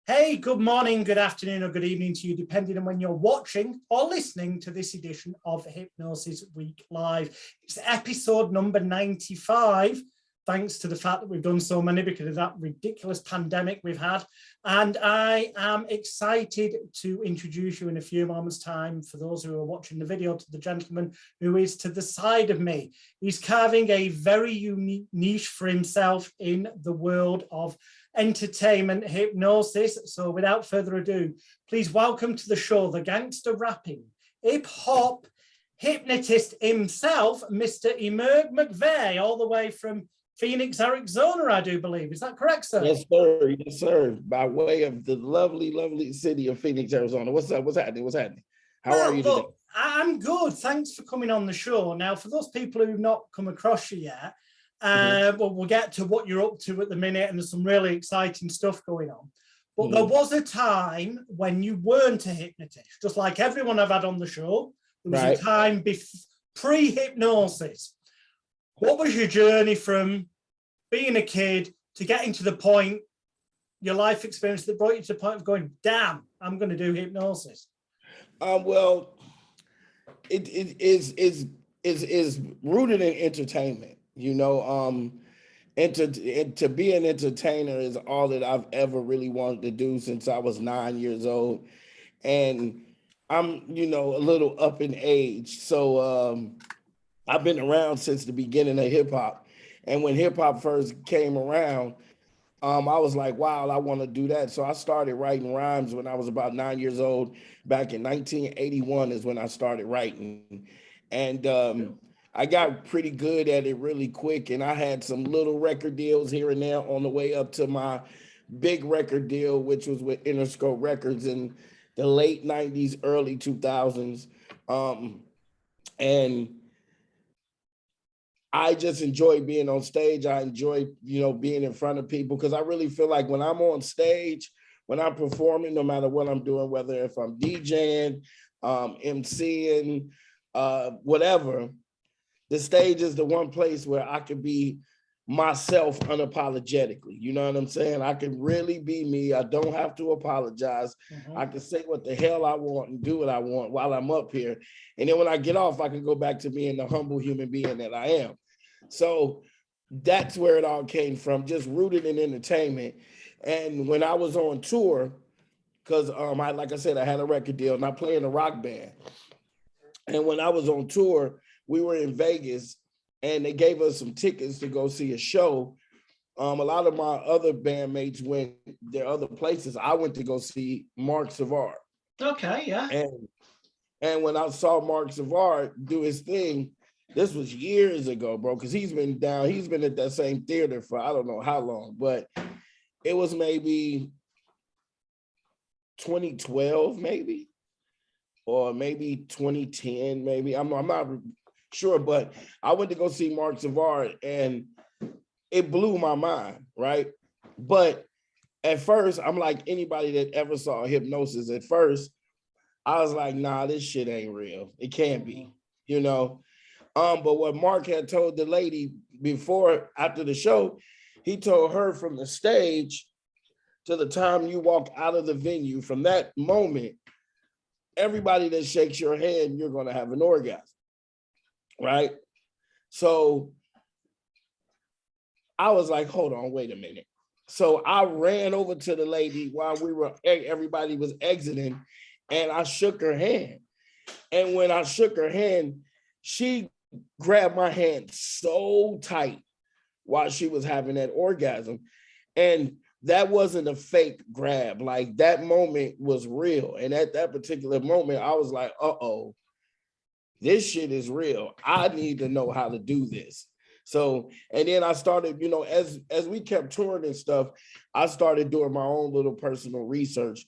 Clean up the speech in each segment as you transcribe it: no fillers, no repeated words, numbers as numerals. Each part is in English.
Hey, good morning, good afternoon, or good evening to you, depending on when you're watching or listening to this edition of Hypnosis Week Live. It's episode number 95, thanks to the fact that we've done so many because of that ridiculous pandemic we've had. And I am excited to introduce you in a few moments' time, for those who are watching the video, to the gentleman who is to the side of me. He's carving a very unique niche for himself in the world of entertainment hypnosis. So without further ado, please welcome to the show the gangster rapping, hip-hop hypnotist himself, Mr. Emerg McVay, all the way from Phoenix, Arizona, I do believe. Is that correct, sir? Yes, sir. Yes, sir. By way of the lovely, lovely city of Phoenix, Arizona. What's up? What's happening? What's happening? How are you today? Look, I'm good. Thanks for coming on the show. Now, for those people who've not come across you yet, well, we'll get to what you're up to at the minute, and there's some really exciting stuff going on. But there was a time when you weren't a hypnotist, just like everyone I've had on the show. There was a time pre-hypnosis. What was your journey from being a kid to getting to the point, your life experience that brought you to the point of going, damn, I'm going to do hypnosis? Well, it is rooted in entertainment, you know. And to be an entertainer is all that I've ever really wanted to do since I was 9 years old. And I'm, you know, a little up in age. So I've been around since the beginning of hip hop. And when hip hop first came around, I was like, wow, I want to do that. So I started writing rhymes when I was about 9 years old. Back in 1981 is when I started writing. And I got pretty good at it really quick. And I had some little record deals here and there on the way up to my big record deal, which was with Interscope Records in the late 90s, early 2000s. And I just enjoy being on stage. I enjoy, you know, being in front of people, because I really feel like when I'm on stage, when I'm performing, no matter what I'm doing, whether if I'm DJing, MCing, whatever, the stage is the one place where I can be myself unapologetically. You know what I'm saying? I can really be me. I don't have to apologize. I can say what the hell I want and do what I want while I'm up here. And then when I get off, I can go back to being the humble human being that I am. So that's where it all came from, just rooted in entertainment. And when I was on tour, because like I said, I had a record deal and I play in a rock band. And when I was on tour, we were in Vegas and they gave us some tickets to go see a show. A lot of my other bandmates went their other places. I went to go see Mark Savard. Okay, yeah. And when I saw Mark Savard do his thing, this was years ago, bro, because he's been at that same theater for I don't know how long, but it was maybe 2012, maybe, or maybe 2010, maybe. I'm not sure, but I went to go see Mark Savard and it blew my mind, right? But at first, I'm like anybody that ever saw Hypnosis, at first, I was like, nah, this shit ain't real. It can't be, you know? But what Mark had told the lady after the show, he told her from the stage to the time you walk out of the venue, from that moment, everybody that shakes your hand, you're going to have an orgasm, right? So I was like, hold on, wait a minute. So I ran over to the lady while everybody was exiting, and I shook her hand. And when I shook her hand, she grabbed my hand so tight while she was having that orgasm. And that wasn't a fake grab. Like, that moment was real. And at that particular moment, I was like, uh-oh, this shit is real. I need to know how to do this. So, and then I started, you know, as we kept touring and stuff, I started doing my own little personal research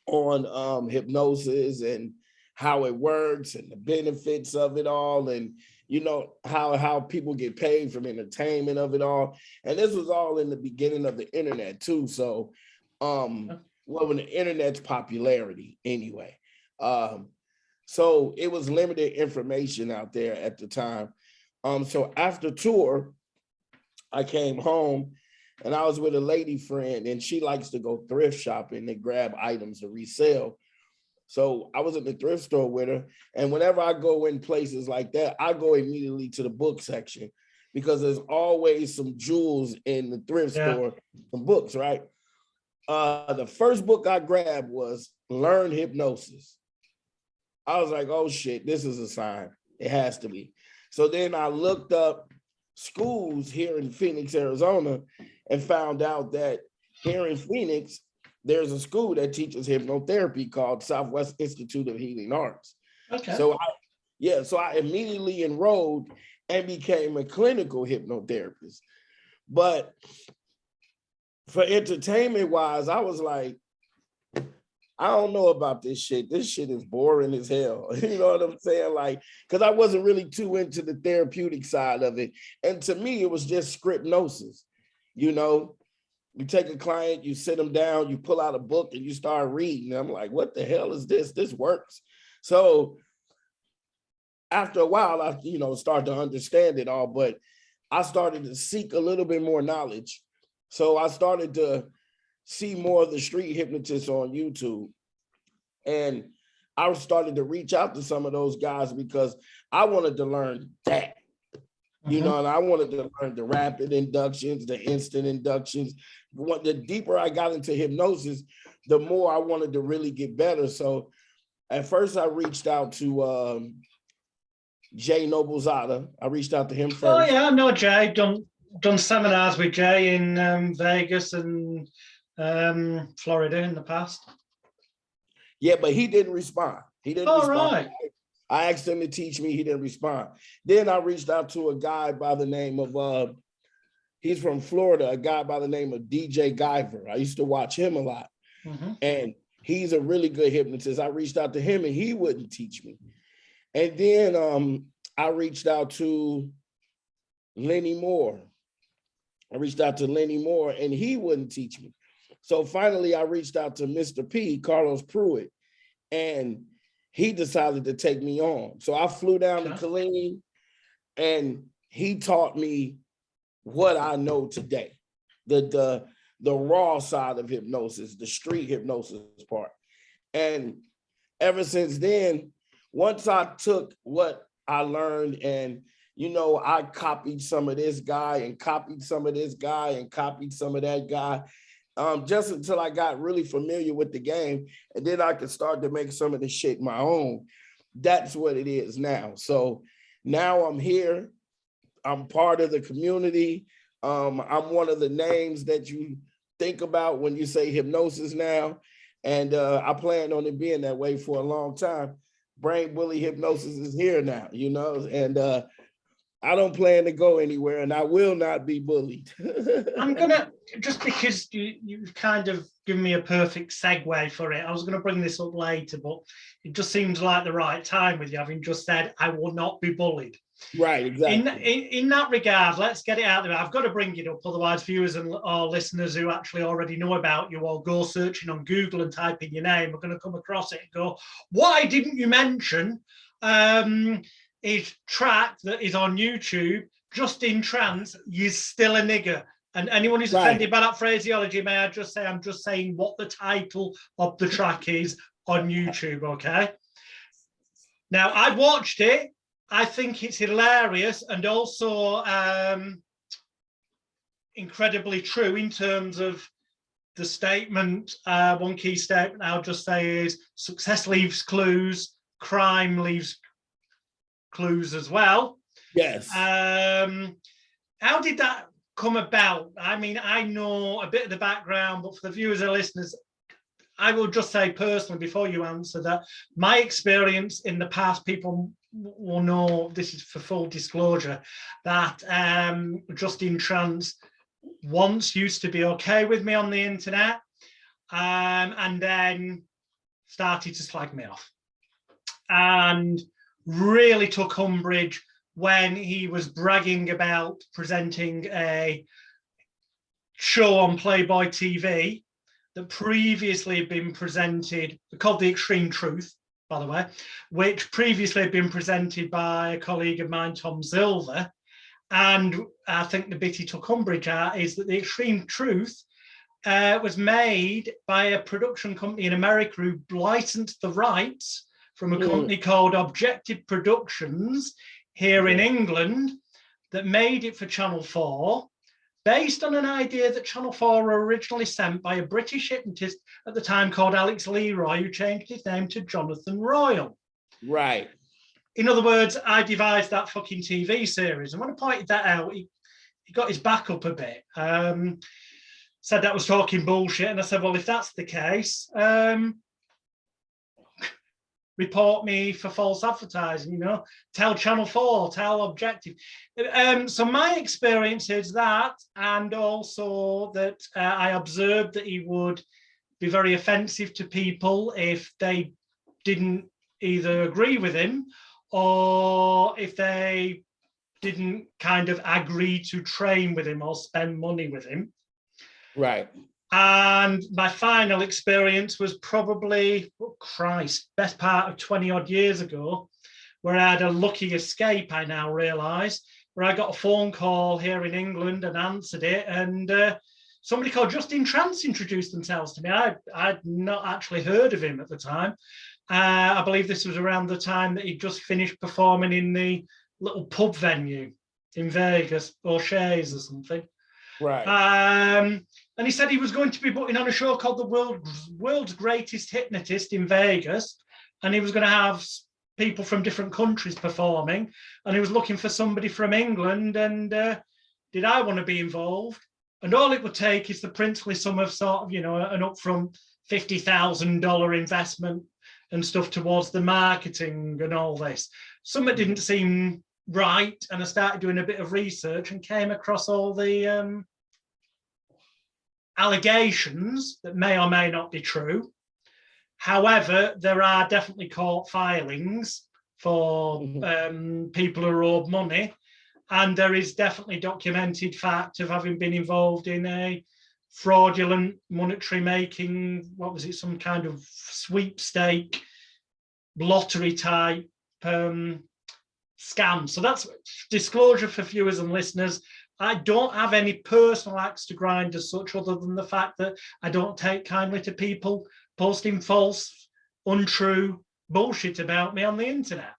on hypnosis and how it works and the benefits of it all, and you know how people get paid from entertainment of it all. And this was all in the beginning of the internet too. So when the internet's popularity anyway. So it was limited information out there at the time. So after tour, I came home and I was with a lady friend, and she likes to go thrift shopping and grab items to resell. So I was at the thrift store with her, and whenever I go in places like that, I go immediately to the book section because there's always some jewels in the thrift store, some books, right? The first book I grabbed was Learn Hypnosis. I was like, oh shit, this is a sign. It has to be. So then I looked up schools here in Phoenix, Arizona, and found out that here in Phoenix, there's a school that teaches hypnotherapy called Southwest Institute of Healing Arts. Okay. So I immediately enrolled and became a clinical hypnotherapist. But for entertainment wise, I was like, I don't know about this shit. This shit is boring as hell. You know what I'm saying? Like, because I wasn't really too into the therapeutic side of it. And to me, it was just scriptnosis. You know, you take a client, you sit them down, you pull out a book and you start reading. I'm like, what the hell is this? This works. So after a while, I, started to understand it all, but I started to seek a little bit more knowledge. So I started to see more of the street hypnotists on YouTube. And I started to reach out to some of those guys because I wanted to learn that. And I wanted to learn the rapid inductions, the instant inductions. The deeper I got into hypnosis, the more I wanted to really get better. So at first I reached out to Jay Noblezada. I reached out to him first. Oh yeah, I know Jay. Done seminars with Jay in Vegas and Florida in the past. Yeah, but he didn't respond. He didn't respond. Right. I asked him to teach me. He didn't respond. Then I reached out to a guy by the name of, he's from Florida, a guy by the name of DJ Guyver. I used to watch him a lot. And he's a really good hypnotist. I reached out to him and he wouldn't teach me. And then I reached out to Lenny Moore. and he wouldn't teach me. So finally, I reached out to Mr. P, Carlos Pruitt, and he decided to take me on. So I flew down to Killeen, and he taught me what I know today, the raw side of hypnosis, the street hypnosis part. And ever since then, once I took what I learned and I copied some of this guy and copied some of this guy and copied some of that guy, just until I got really familiar with the game, and then I could start to make some of the shit my own. That's what it is now. So now I'm here. I'm part of the community. I'm one of the names that you think about when you say hypnosis now. And I plan on it being that way for a long time. Brain Bully Hypnosis is here now, and I don't plan to go anywhere, and I will not be bullied. I'm gonna, just because you've kind of given me a perfect segue for it, I was gonna bring this up later, but it just seems like the right time with you having just said, I will not be bullied. Right, exactly. In that regard, let's get it out there. I've got to bring it up, otherwise viewers and or listeners who actually already know about you or go searching on Google and type in your name are going to come across it and go, why didn't you mention his track that is on YouTube, Just in Trance, You're Still a Nigger? And anyone who's offended by that phraseology, may I just say, I'm just saying what the title of the track is on YouTube, okay? Now, I've watched it. I think it's hilarious and also incredibly true in terms of the statement. One key statement I'll just say is success leaves clues, crime leaves clues as well. Yes. How did that come about? I mean, I know a bit of the background, but for the viewers and listeners, I will just say personally, before you answer that, my experience in the past, people will know, this is for full disclosure, that Just in Trance once used to be okay with me on the internet, and then started to slag me off and really took umbrage when he was bragging about presenting a show on Playboy TV that previously had been presented, called The Extreme Truth, by the way, which previously had been presented by a colleague of mine, Tom Silver. And I think the bit he took umbrage at is that The Extreme Truth was made by a production company in America who licensed the rights from a company called Objective Productions here in England that made it for Channel 4, based on an idea that Channel 4 were originally sent by a British hypnotist at the time called Alex Leroy, who changed his name to Jonathan Royle. Right. In other words, I devised that fucking TV series. And when I pointed that out, he got his back up a bit. Said that was talking bullshit. And I said, well, if that's the case, report me for false advertising, tell Channel 4, tell Objective. So my experience is that, and also that I observed that he would be very offensive to people if they didn't either agree with him or if they didn't kind of agree to train with him or spend money with him. Right. And my final experience was probably, best part of 20 odd years ago, where I had a lucky escape, I now realise, where I got a phone call here in England and answered it. And somebody called Justin Trance introduced themselves to me. I'd not actually heard of him at the time. I believe this was around the time that he'd just finished performing in the little pub venue in Vegas, O'Shea's or something. Right. And he said he was going to be putting on a show called The World's Greatest Hypnotist in Vegas. And he was going to have people from different countries performing. And he was looking for somebody from England. And did I want to be involved? And all it would take is the princely sum of sort of, an upfront $50,000 investment and stuff towards the marketing and all this. Something didn't seem right. And I started doing a bit of research and came across all the allegations that may or may not be true. However, there are definitely court filings for people who owed money. And there is definitely documented fact of having been involved in a fraudulent monetary making, some kind of sweepstake, lottery type scam. So that's disclosure for viewers and listeners. I don't have any personal axe to grind as such, other than the fact that I don't take kindly to people posting false, untrue bullshit about me on the internet.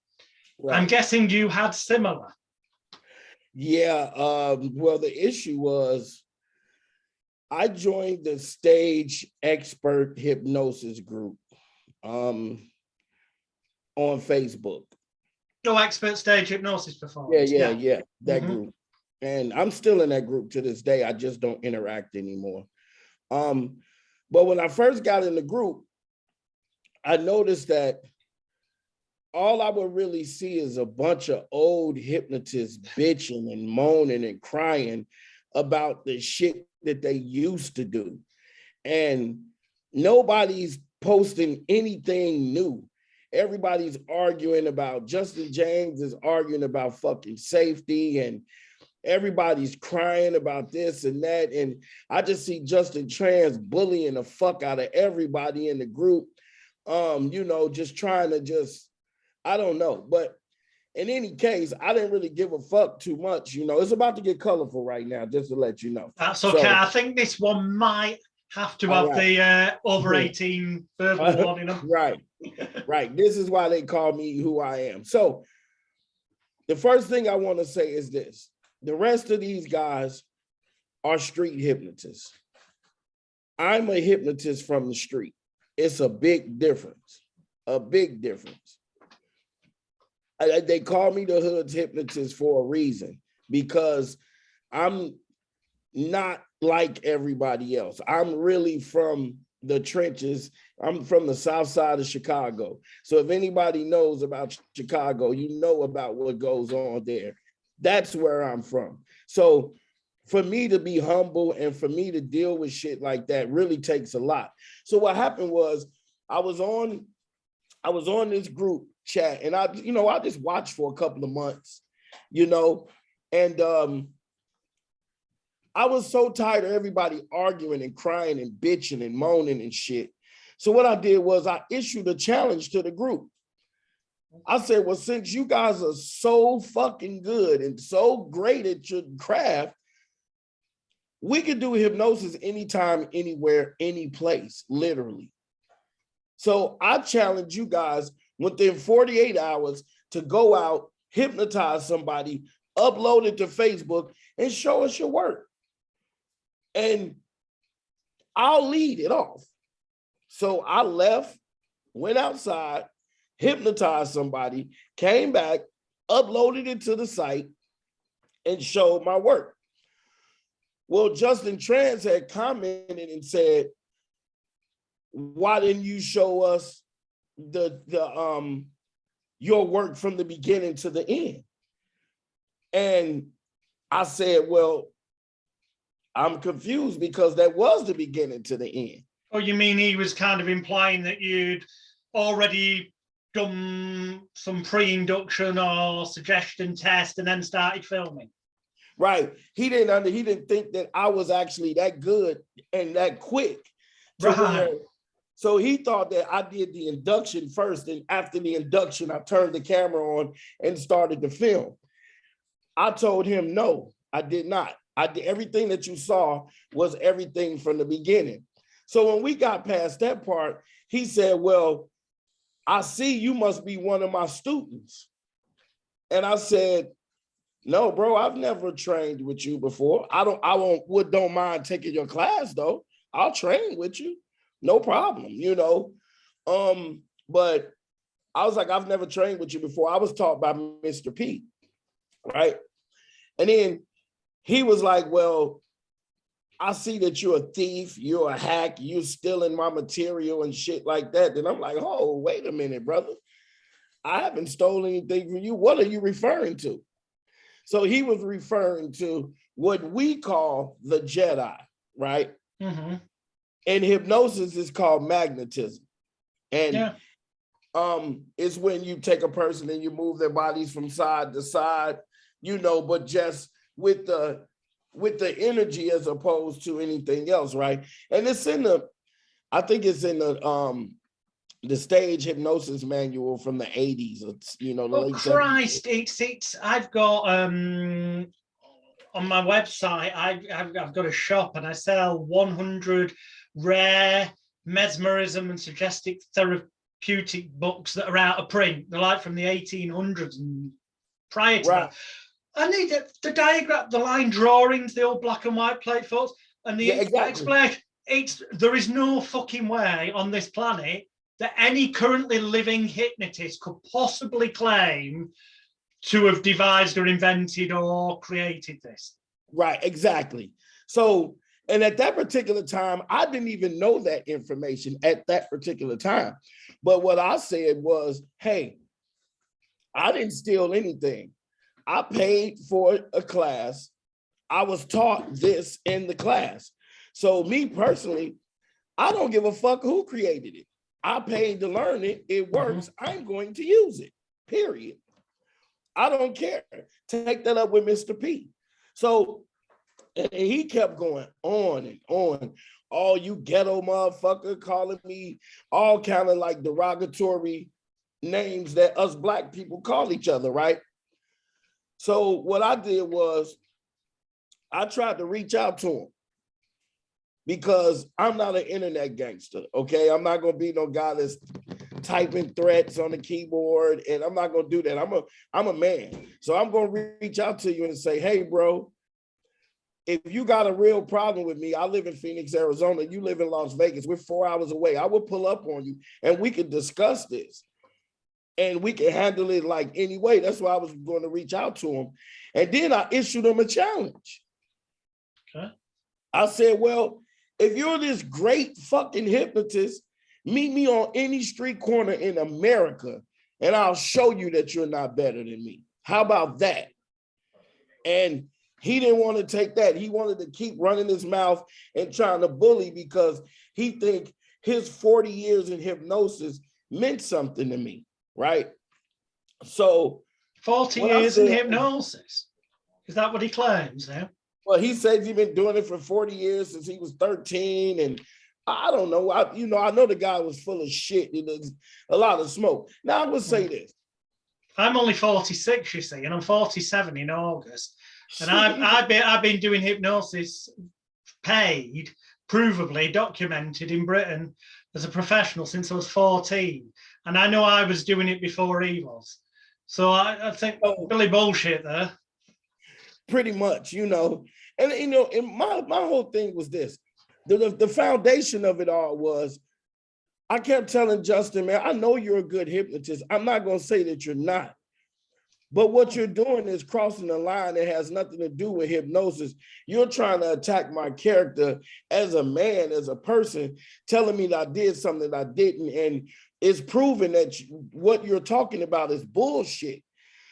Right. I'm guessing you had similar. Yeah, well, the issue was I joined the Stage Expert Hypnosis group on Facebook. No, Expert Stage Hypnosis Performance. Yeah, that group. And I'm still in that group to this day. I just don't interact anymore. But when I first got in the group, I noticed that all I would really see is a bunch of old hypnotists bitching and moaning and crying about the shit that they used to do. And nobody's posting anything new. Everybody's arguing about, Justin James is arguing about fucking safety, and everybody's crying about this and that. And I just see Justin Trans bullying the fuck out of everybody in the group. Just trying to I don't know. But in any case, I didn't really give a fuck too much. It's about to get colorful right now, just to let you know. That's okay. So, I think this one might have to have the over 18 verbal warning. Right. This is why they call me who I am. So the first thing I want to say is this. The rest of these guys are street hypnotists. I'm a hypnotist from the street. It's a big difference. They call me the hood's hypnotist for a reason, because I'm not like everybody else. I'm really from the trenches. I'm from the south side of Chicago. So if anybody knows about Chicago, you know about what goes on there. That's where I'm from. So for me to be humble and for me to deal with shit like that really takes a lot. So what happened was I was on this group chat, and I just watched for a couple of months, and I was so tired of everybody arguing and crying and bitching and moaning and shit. So what I did was I issued a challenge to the group. I said, well, since you guys are so fucking good and so great at your craft, we can do hypnosis anytime, anywhere, any place, literally. So I challenge you guys within 48 hours to go out, hypnotize somebody, upload it to Facebook, and show us your work. And I'll lead it off. So I left, went outside, hypnotized somebody, came back, uploaded it to the site, and showed my work. Well, Justin Trans had commented and said, why didn't you show us your work from the beginning to the end? And I said, well, I'm confused because that was the beginning to the end. Oh, you mean he was kind of implying that you'd already done some pre-induction or suggestion test and then started filming? Right. He didn't think that I was actually that good and that quick. Right. So he thought that I did the induction first, and after the induction, I turned the camera on and started to film. I told him, no, I did not. I did everything that you saw was everything from the beginning. So when we got past that part, he said, well, I see you must be one of my students. And I said, no, bro, I've never trained with you before. Don't mind taking your class though. I'll train with you. No problem, you know. But I was like, I've never trained with you before. I was taught by Mr. P, right? And then he was like, well, I see that you're a thief, you're a hack, you're stealing my material and shit like that. Then I'm like, oh, wait a minute, brother. I haven't stolen anything from you. What are you referring to? So he was referring to what we call the Jedi, right? Mm-hmm. And hypnosis is called magnetism. And it's when you take a person and you move their bodies from side to side, you know, but just with the energy as opposed to anything else, right? And it's I think it's in the stage hypnosis manual from the 80s. It's, you know, the late Christ, 70s. It's I've got on my website, I've got a shop and I sell 100 rare mesmerism and suggestive therapeutic books that are out of print. They're like from the 1800s and prior to that. I need the diagram, the line drawings, the old black and white plate photos, and the explanation. There is no fucking way on this planet that any currently living hypnotist could possibly claim to have devised or invented or created this. Right, exactly. So, and at that particular time, I didn't even know that information at that particular time. But what I said was, hey, I didn't steal anything. I paid for a class. I was taught this in the class. So me personally, I don't give a fuck who created it. I paid to learn it. It works. I'm going to use it, period. I don't care. Take that up with Mr. P. So, and he kept going on and on. All you ghetto motherfucker calling me all kind of like derogatory names that us Black people call each other, right? So what I did was I tried to reach out to him because I'm not an internet gangster, okay? I'm not gonna be no guy that's typing threats on the keyboard, and I'm not gonna do that. I'm a man. So I'm gonna reach out to you and say, hey, bro, if you got a real problem with me, I live in Phoenix, Arizona, you live in Las Vegas, we're 4 hours away. I will pull up on you and we can discuss this. And we can handle it like any way. That's why I was going to reach out to him. And then I issued him a challenge. Okay. I said, well, if you're this great fucking hypnotist, meet me on any street corner in America and I'll show you that you're not better than me. How about that? And he didn't want to take that. He wanted to keep running his mouth and trying to bully because he think his 40 years in hypnosis meant something to me. Right. So 40 years in hypnosis. Is that what he claims now? Well, he says he's been doing it for 40 years since he was 13. And I don't know. I know the guy was full of shit. There's a lot of smoke. Now I would say this. I'm only 46, you see, and I'm 47 in August. And I've been doing hypnosis paid, provably documented in Britain as a professional since I was 14. And I know I was doing it before he was. So I think really bullshit there. Pretty much, you know. And you know, and my whole thing was this. The foundation of it all was, I kept telling Justin, man, I know you're a good hypnotist. I'm not going to say that you're not. But what you're doing is crossing the line that has nothing to do with hypnosis. You're trying to attack my character as a man, as a person, telling me that I did something that I didn't. And it's proven that what you're talking about is bullshit.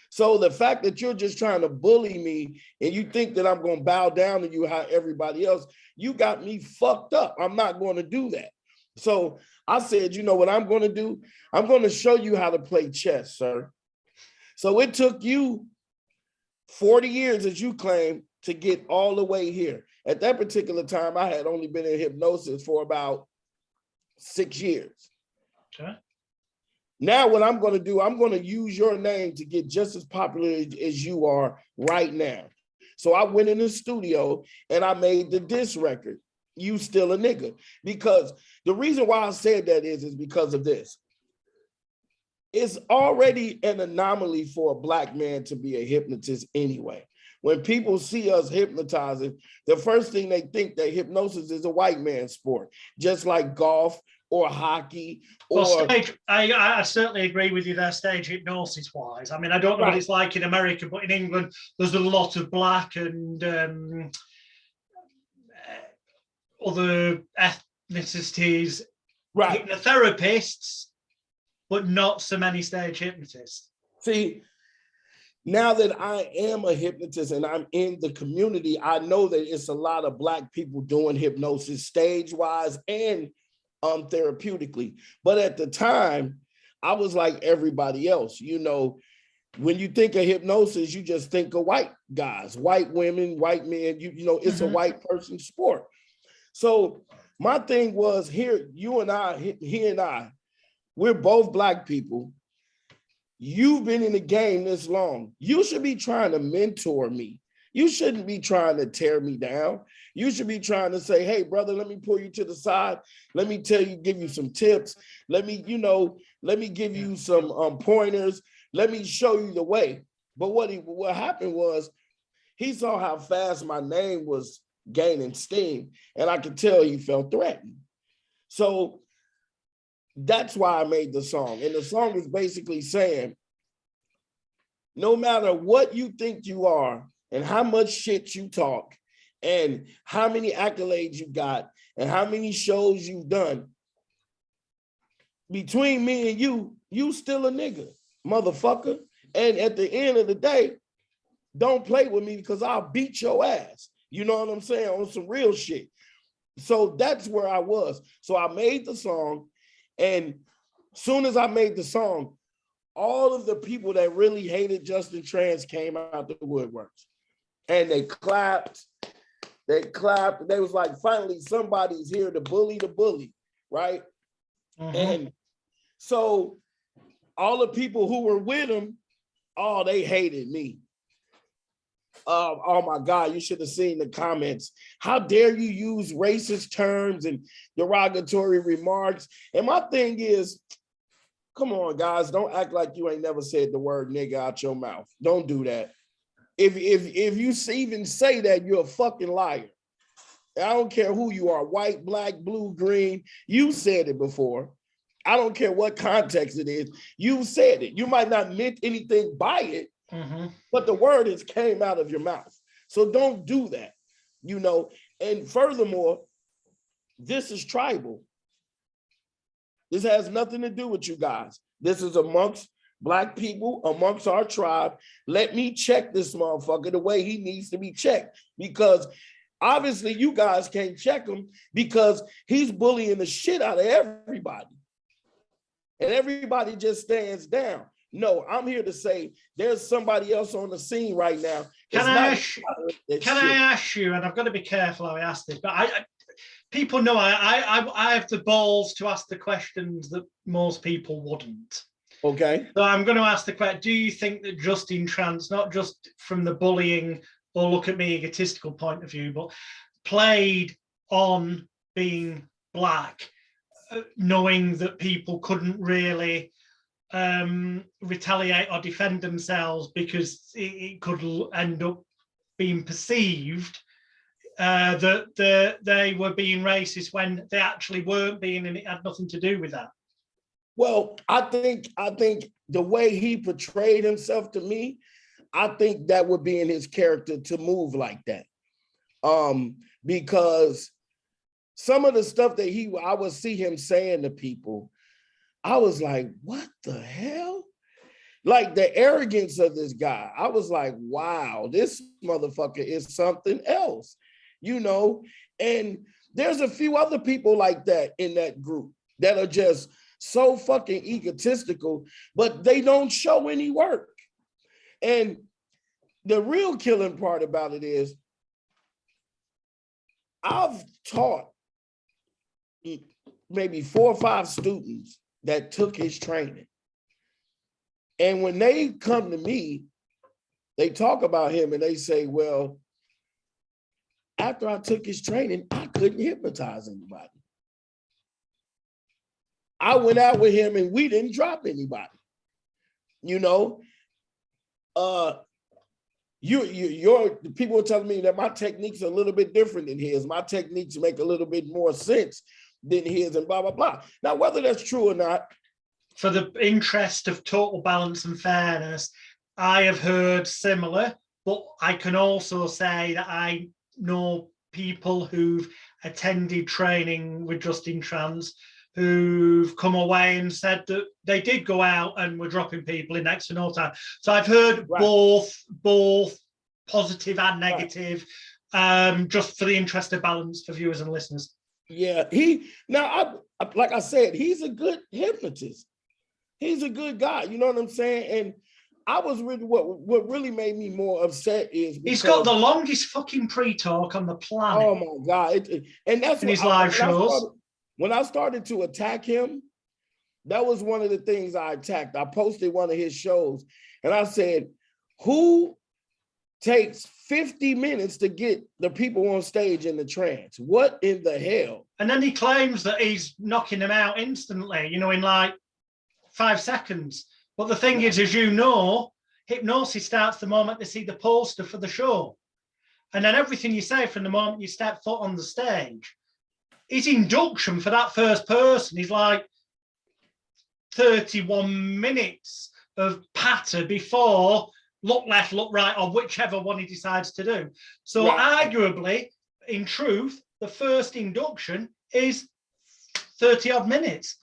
So the fact that you're just trying to bully me and you think that I'm going to bow down to you how everybody else, you got me fucked up. I'm not going to do that. So I said, you know what I'm going to do? I'm going to show you how to play chess, sir. So it took you 40 years, as you claim, to get all the way here. At that particular time, I had only been in hypnosis for about 6 years. Okay. Now what I'm going to do, I'm going to use your name to get just as popular as you are right now. So I went in the studio and I made the diss record, You Still a Nigga. Because the reason why I said that is because of this. It's already an anomaly for a Black man to be a hypnotist anyway. When people see us hypnotizing, the first thing they think that hypnosis is a white man's sport, just like golf or hockey. Or stage, I certainly agree with you there, stage hypnosis wise. I mean, I don't know what it's like in America, but in England, there's a lot of Black and other ethnicities, hypnotherapists, but not so many stage hypnotists. See, now that I am a hypnotist and I'm in the community, I know that it's a lot of Black people doing hypnosis stage-wise and therapeutically. But at the time, I was like everybody else. You know, when you think of hypnosis, you just think of white guys, white women, white men. You know, it's a white person sport. So my thing was, here, you and I, he and I, we're both Black people. You've been in the game this long. You should be trying to mentor me. You shouldn't be trying to tear me down. You should be trying to say, hey, brother, let me pull you to the side. Let me tell you, give you some tips. Let me, you know, let me give you some pointers. Let me show you the way. But what happened was, he saw how fast my name was gaining steam, and I could tell he felt threatened. So that's why I made the song. And the song is basically saying, no matter what you think you are and how much shit you talk and how many accolades you got and how many shows you've done, between me and you still a nigga, motherfucker. And at the end of the day, don't play with me because I'll beat your ass. You know what I'm saying? On some real shit. So that's where I was. So I made the song. And soon as I made the song, all of the people that really hated Justin Trans came out the woodworks. And they clapped. They was like, finally, somebody's here to bully the bully, right? And so all the people who were with him, oh, they hated me. Oh my God, you should have seen the comments. How dare you use racist terms and derogatory remarks? And my thing is, come on, guys, don't act like you ain't never said the word nigga out your mouth. Don't do that. If you even say that, you're a fucking liar. I don't care who you are, white, Black, blue, green, you said it before. I don't care what context it is. You said it. You might not meant anything by it, but the word has came out of your mouth. So don't do that, you know. And furthermore, this is tribal. This has nothing to do with you guys. This is amongst Black people, amongst our tribe. Let me check this motherfucker the way he needs to be checked, because obviously you guys can't check him because he's bullying the shit out of everybody. And everybody just stands down. No, I'm here to say there's somebody else on the scene right now. Can I ask you, and I've got to be careful how I ask this, but people know I have the balls to ask the questions that most people wouldn't. Okay. So I'm going to ask the question, do you think that just in trance, not just from the bullying or look at me egotistical point of view, but played on being black, knowing that people couldn't really retaliate or defend themselves because it could end up being perceived that they were being racist when they actually weren't being, and it had nothing to do with that? Well, I think the way he portrayed himself to me, I think that would be in his character to move like that. Because some of the stuff that I would see him saying to people, I was like, what the hell? Like the arrogance of this guy. I was like, wow, this motherfucker is something else, you know? And there's a few other people like that in that group that are just so fucking egotistical, but they don't show any work. And the real killing part about it is I've taught maybe 4 or 5 students that took his training. And when they come to me, they talk about him and they say, well, after I took his training, I couldn't hypnotize anybody. I went out with him and we didn't drop anybody. You know, your people are telling me that my techniques are a little bit different than his. My techniques make a little bit more sense than his and blah, blah, blah. Now, whether that's true or not. For the interest of total balance and fairness, I have heard similar, but I can also say that I know people who've attended training with Justin Trans who've come away and said that they did go out and were dropping people in next to no time. So I've heard both positive and negative, just for the interest of balance for viewers and listeners. Yeah, like I said, he's a good hypnotist. He's a good guy, you know what I'm saying? And I was really, what really made me more upset is he's got the longest fucking pre-talk on the planet. Oh my God. And that's in his live shows. When I started to attack him, that was one of the things I attacked. I posted one of his shows and I said, who takes 50 minutes to get the people on stage in the trance? What in the hell? And then he claims that he's knocking them out instantly, you know, in like 5 seconds. But the thing is, as you know, hypnosis starts the moment they see the poster for the show. And then everything you say from the moment you step foot on the stage, his induction for that first person is like 31 minutes of patter before look left, look right, or whichever one he decides to do. So arguably, in truth, the first induction is 30 odd minutes.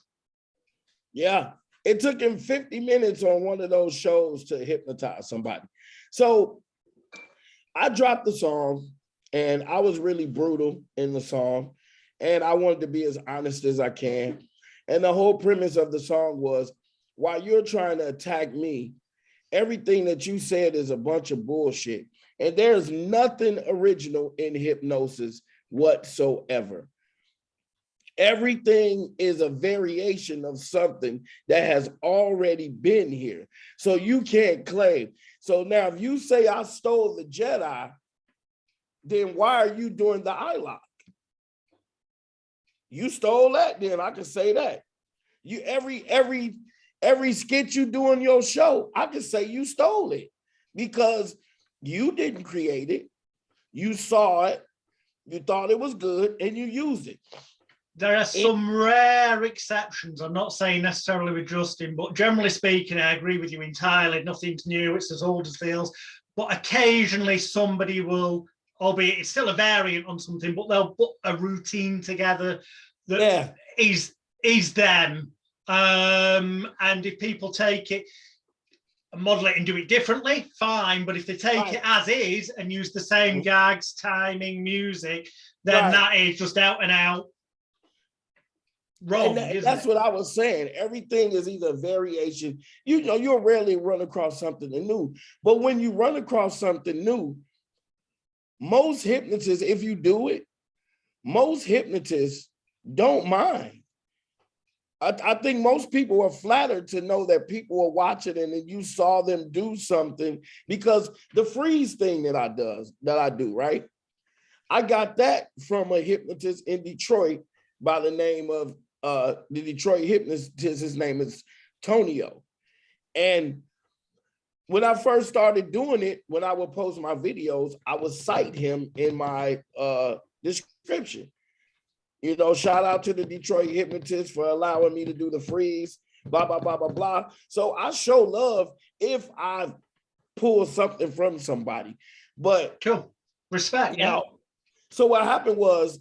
Yeah. It took him 50 minutes on one of those shows to hypnotize somebody. So I dropped the song and I was really brutal in the song. And I wanted to be as honest as I can. And the whole premise of the song was, while you're trying to attack me, everything that you said is a bunch of bullshit. And there's nothing original in hypnosis whatsoever. Everything is a variation of something that has already been here. So you can't claim. So now if you say I stole the Jedi, then why are you doing the eye lock? You stole that, then I can say that. You every skit you do on your show, I can say you stole it because you didn't create it. You saw it, you thought it was good, and you used it. There are some rare exceptions. I'm not saying necessarily with Justin, but generally speaking, I agree with you entirely. Nothing's new. It's as old as the hills. But occasionally somebody will, albeit it's still a variant on something, but they'll put a routine together that is them. And if people take it and model it and do it differently, fine. But if they take it as is and use the same gags, timing, music, then that is just out and out wrong. That's what I was saying. Everything is either a variation. You know, you'll rarely run across something new. But when you run across something new, most hypnotists, if you do it, most hypnotists don't mind. I think most people are flattered to know that people are watching and that you saw them do something, because the freeze thing that I do, right? I got that from a hypnotist in Detroit by the name of the Detroit hypnotist. His name is Tonio. And when I first started doing it, when I would post my videos, I would cite him in my description. You know, shout out to the Detroit hypnotist for allowing me to do the freeze, blah, blah, blah, blah, blah. So I show love if I pull something from somebody. But cool. Respect. Now, yeah. So what happened was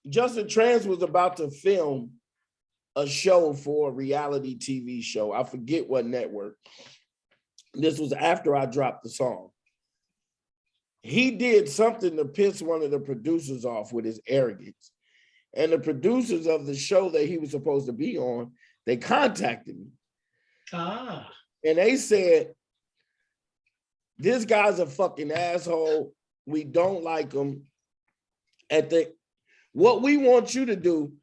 Justin Trans was about to film a show for a reality TV show. I forget what network. This was after I dropped the song. He did something to piss one of the producers off with his arrogance. And the producers of the show that he was supposed to be on, they contacted me. And they said, this guy's a fucking asshole. We don't like him. What we want you to do,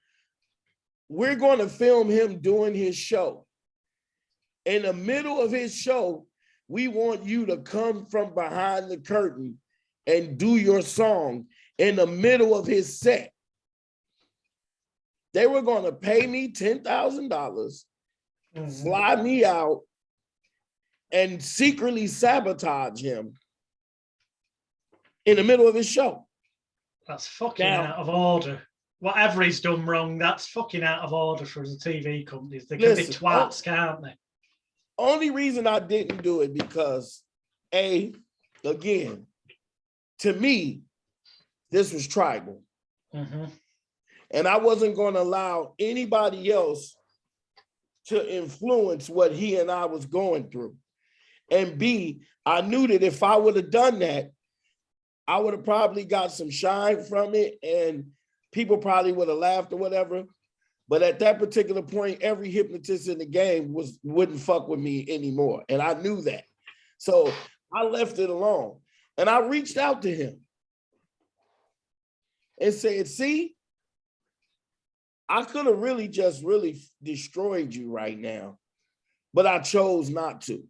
we're going to film him doing his show. In the middle of his show, we want you to come from behind the curtain and do your song in the middle of his set. They were going to pay me $10,000, fly me out, and secretly sabotage him in the middle of his show. That's fucking out of order. Whatever he's done wrong, that's fucking out of order for the TV companies. They can be twats, can't they? Only reason I didn't do it because, again, to me, this was tribal. And I wasn't going to allow anybody else to influence what he and I was going through. And B, I knew that if I would have done that, I would have probably got some shine from it and people probably would have laughed or whatever. But at that particular point, every hypnotist in the game wouldn't fuck with me anymore. And I knew that. So I left it alone. And I reached out to him and said, see, I could have really destroyed you right now, but I chose not to.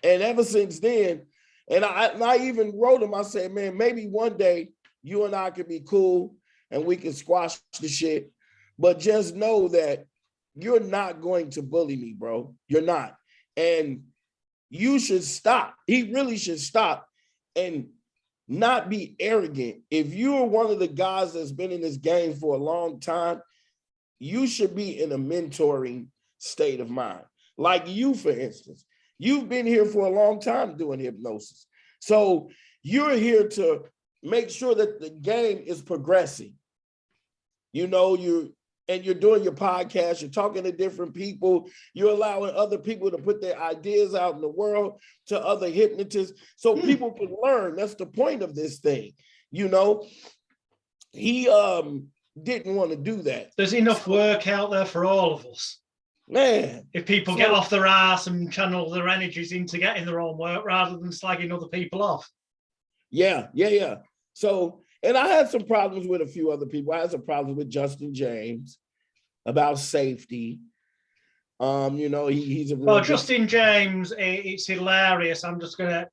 And ever since then, and I even wrote him, I said, man, maybe one day you and I could be cool and we can squash the shit. But just know that you're not going to bully me, bro. You're not. And you should stop. He really should stop and not be arrogant. If you're one of the guys that's been in this game for a long time, you should be in a mentoring state of mind. Like you, for instance, you've been here for a long time doing hypnosis. So you're here to make sure that the game is progressing. You know, you're doing your podcast, you're talking to different people, you're allowing other people to put their ideas out in the world to other hypnotists so people can learn. That's the point of this thing. You know, he didn't want to do that. There's enough work out there for all of us. Man. If people get off their ass and channel their energies into getting their own work rather than slagging other people off. Yeah. So, and I had some problems with a few other people. I had some problems with Justin James about safety. You know, he's a well, Justin James, it's hilarious. I'm just gonna.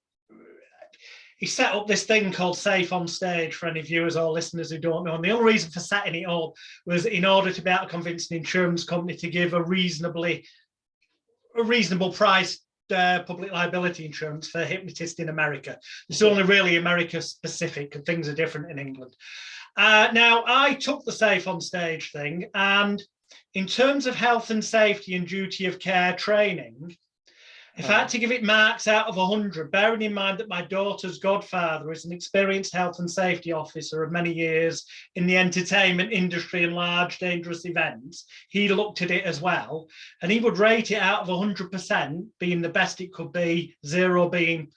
He set up this thing called Safe on Stage for any viewers or listeners who don't know. And the only reason for setting it up was in order to be able to convince an insurance company to give a reasonable price public liability insurance for hypnotists in America. It's only really America specific, and things are different in England. Now, I took the Safe on Stage thing, and in terms of health and safety and duty of care training, if I had to give it marks out of 100, bearing in mind that my daughter's godfather is an experienced health and safety officer of many years in the entertainment industry and large dangerous events, he looked at it as well, and he would rate it out of 100%, being the best it could be, 0 being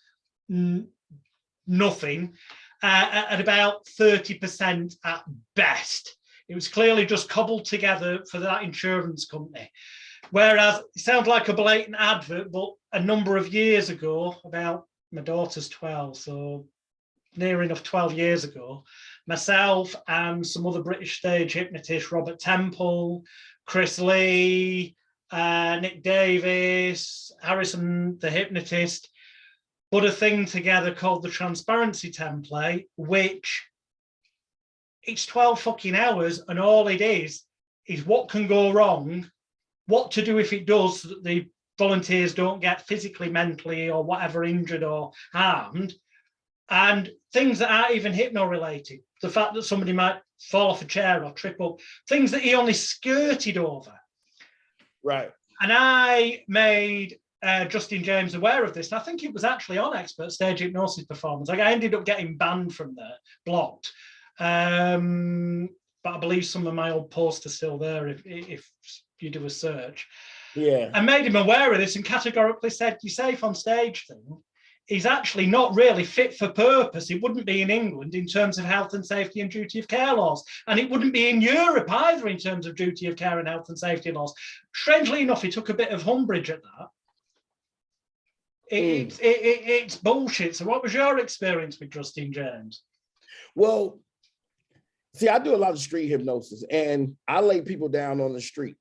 nothing, at about 30% at best. It was clearly just cobbled together for that insurance company. Whereas it sounds like a blatant advert, but a number of years ago, about my daughter's 12, so near enough 12 years ago, myself and some other British stage hypnotists, Robert Temple, Chris Lee, Nick Davis, Harrison, the Hypnotist, put a thing together called the Transparency Template, which it's 12 fucking hours, and all it is what can go wrong, what to do if it does, so that the volunteers don't get physically, mentally, or whatever injured or harmed, and things that aren't even hypno-related. The fact that somebody might fall off a chair or trip up, things that he only skirted over. Right. And I made Justin James aware of this, and I think it was actually on Expert Stage Hypnosis Performance. Like, I ended up getting banned from there, blocked. But I believe some of my old posts are still there if you do a search. Yeah. I made him aware of this and categorically said, your safe on stage thing is actually not really fit for purpose. It wouldn't be in England in terms of health and safety and duty of care laws. And it wouldn't be in Europe either in terms of duty of care and health and safety laws. Strangely enough, he took a bit of umbrage at that. It's bullshit. So what was your experience with Justin James? Well, see, I do a lot of street hypnosis, and I lay people down on the street.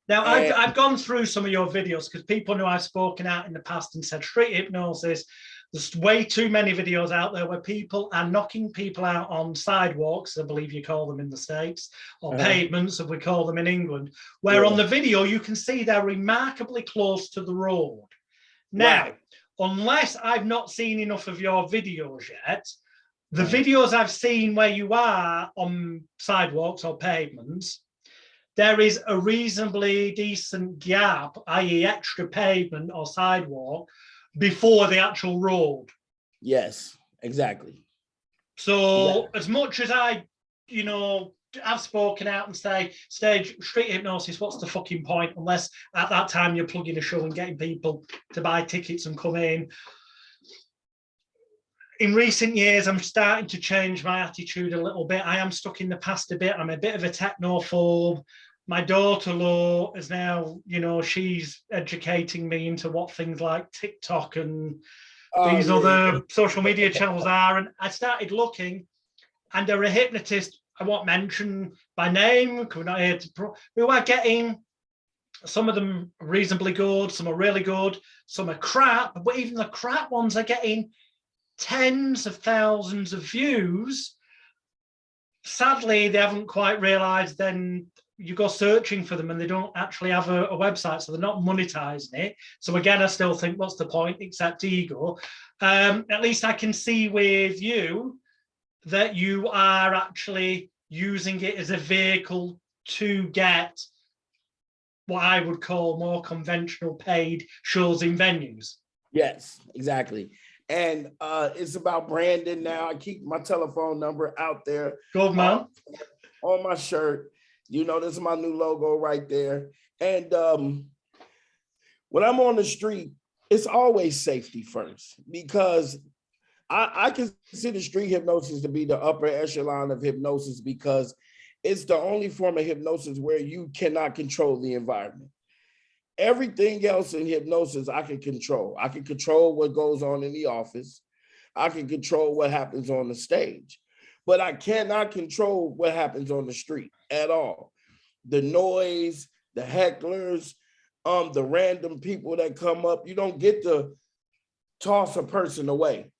Now, I've gone through some of your videos because people know I've spoken out in the past and said street hypnosis. There's way too many videos out there where people are knocking people out on sidewalks, I believe you call them in the States, or pavements, as we call them in England, where on the video you can see they're remarkably close to the road. Now, unless I've not seen enough of your videos yet, the videos I've seen where you are on sidewalks or pavements, there is a reasonably decent gap, i.e. extra pavement or sidewalk, before the actual road. Yes, exactly. So as much as I, I've spoken out and say, stage street hypnosis, what's the fucking point? Unless at that time you're plugging a show and getting people to buy tickets and come in. In recent years, I'm starting to change my attitude a little bit. I am stuck in the past a bit. I'm a bit of a technophobe. My daughter-in-law is now, she's educating me into what things like TikTok and these other social media channels are. And I started looking, and there are hypnotists, I won't mention by name, because we're not here to who are getting, some of them reasonably good, some are really good, some are crap, but even the crap ones are getting tens of thousands of views. Sadly, they haven't quite realized then you go searching for them and they don't actually have a website, so they're not monetizing it. So again, I still think, what's the point except ego? At least I can see with you that you are actually using it as a vehicle to get what I would call more conventional paid shows in venues. Yes, exactly. And it's about branding now. I keep my telephone number out there. Good man. On my shirt. This is my new logo right there. And when I'm on the street, it's always safety first, because I consider street hypnosis to be the upper echelon of hypnosis, because it's the only form of hypnosis where you cannot control the environment. Everything else in hypnosis, I can control. I can control what goes on in the office. I can control what happens on the stage, but I cannot control what happens on the street at all. The noise, the hecklers, the random people that come up, you don't get to toss a person away.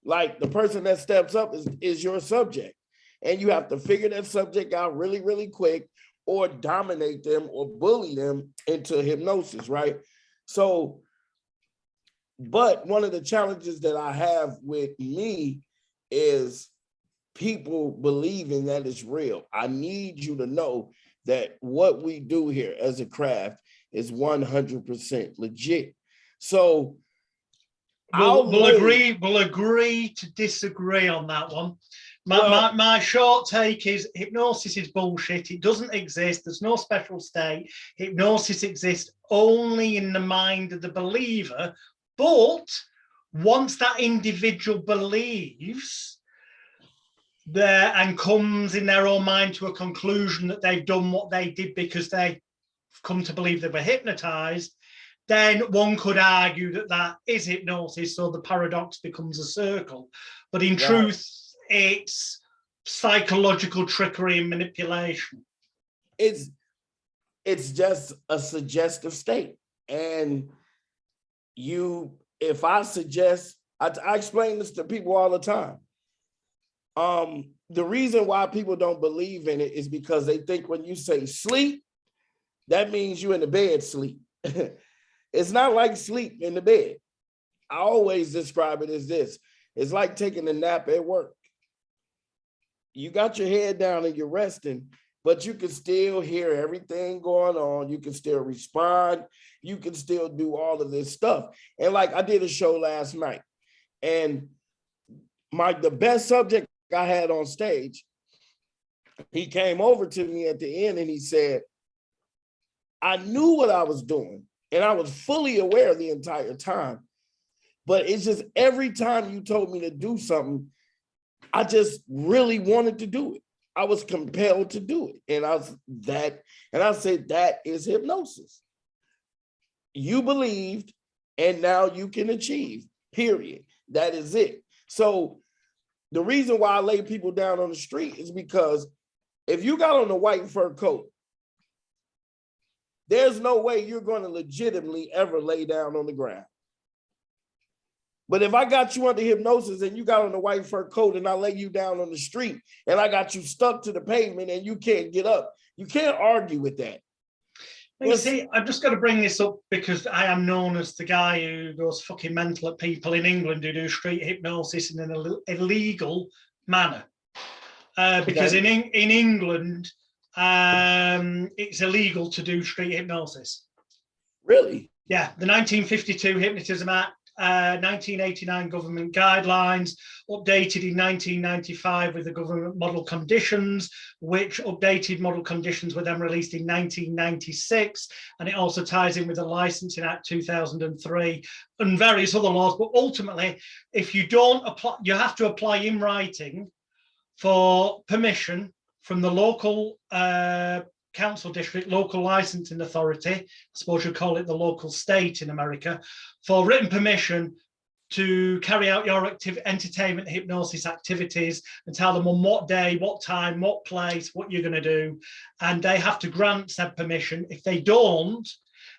Like, the person that steps up is your subject, and you have to figure that subject out really, really quick, or dominate them or bully them into hypnosis, right? So, but one of the challenges that I have with me is people believing that it's real. I need you to know that what we do here as a craft is 100% legit. So we'll agree to disagree on that one. My short take is hypnosis is bullshit. It doesn't exist. There's no special state. Hypnosis exists only in the mind of the believer. But once that individual believes there and comes in their own mind to a conclusion that they've done what they did because they've come to believe they were hypnotized, then one could argue that that is hypnosis, so the paradox becomes a circle. But in truth, it's psychological trickery and manipulation. it's just a suggestive state. And if I suggest, I explain this to people all the time. The reason why people don't believe in it is because they think when you say sleep, that means you're in the bed sleep. It's not like sleep in the bed. I always describe it as this. It's like taking a nap at work. You got your head down and you're resting, but you can still hear everything going on. You can still respond. You can still do all of this stuff. And like I did a show last night, and the best subject I had on stage, he came over to me at the end and he said, I knew what I was doing and I was fully aware the entire time, but it's just every time you told me to do something, I just really wanted to do it. I was compelled to do it. And I said, that is hypnosis. You believed and now you can achieve, period. That is it. So the reason why I lay people down on the street is because if you got on a white fur coat, there's no way you're going to legitimately ever lay down on the ground. But if I got you under hypnosis and you got on a white fur coat and I lay you down on the street and I got you stuck to the pavement and you can't get up, you can't argue with that. You see, I've just got to bring this up because I am known as the guy who goes fucking mental at people in England who do street hypnosis in an illegal manner. Because in England, it's illegal to do street hypnosis. Really? Yeah, the 1952 Hypnotism Act, 1989 government guidelines, updated in 1995 with the government model conditions, which updated model conditions were then released in 1996. And it also ties in with the Licensing Act 2003 and various other laws. But ultimately, if you don't apply, you have to apply in writing for permission from the local council district, local licensing authority, I suppose you'd call it the local state in America, for written permission to carry out your entertainment hypnosis activities and tell them on what day, what time, what place, what you're going to do. And they have to grant said permission. If they don't,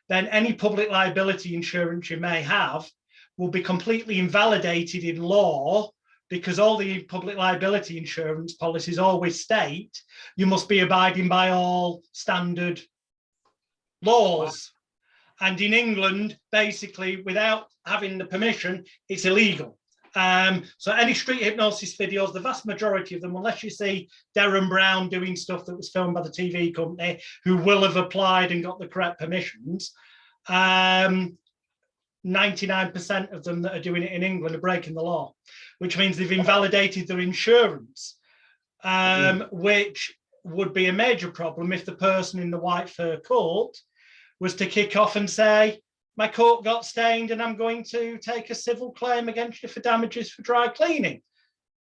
then any public liability insurance you may have will be completely invalidated in law, because all the public liability insurance policies always state you must be abiding by all standard laws. Wow. And in England, basically, without having the permission, it's illegal. So any street hypnosis videos, the vast majority of them, unless you see Darren Brown doing stuff that was filmed by the TV company, who will have applied and got the correct permissions, 99% of them that are doing it in England are breaking the law, which means they've invalidated their insurance, which would be a major problem if the person in the white fur coat was to kick off and say, my coat got stained and I'm going to take a civil claim against you for damages for dry cleaning.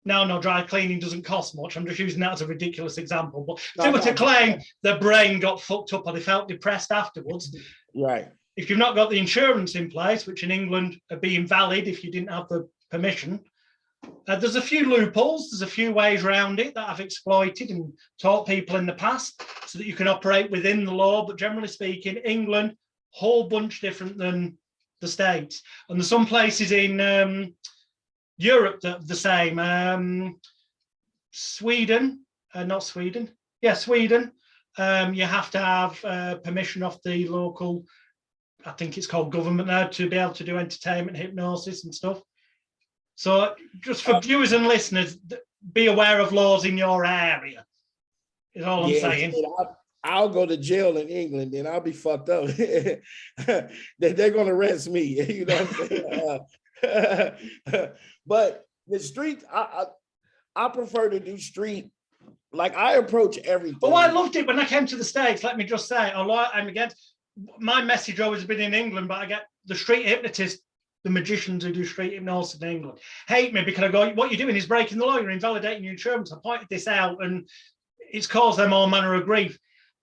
No, dry cleaning doesn't cost much. I'm just using that as a ridiculous example. But if they were to claim their brain got fucked up or they felt depressed afterwards, right? If you've not got the insurance in place, which in England would be invalid if you didn't have the permission, there's a few loopholes, there's a few ways around it that I've exploited and taught people in the past so that you can operate within the law. But generally speaking, England, whole bunch different than the States. And there's some places in Europe that are the same. Sweden, Sweden. You have to have permission off the local, I think it's called government now, to be able to do entertainment hypnosis and stuff. So just for viewers and listeners, be aware of laws in your area, is all I'm saying. I'll go to jail in England and I'll be fucked up. They're going to arrest me, you know what I'm saying? But the street, I prefer to do street. Like I approach everything. Well, I loved it when I came to the States. Let me just say, I'm against, my message always has been in England, but I get the street hypnotist, the magicians who do street hypnosis in England, hate me because I go, what you're doing is breaking the law, you're invalidating your insurance. I pointed this out and it's caused them all manner of grief.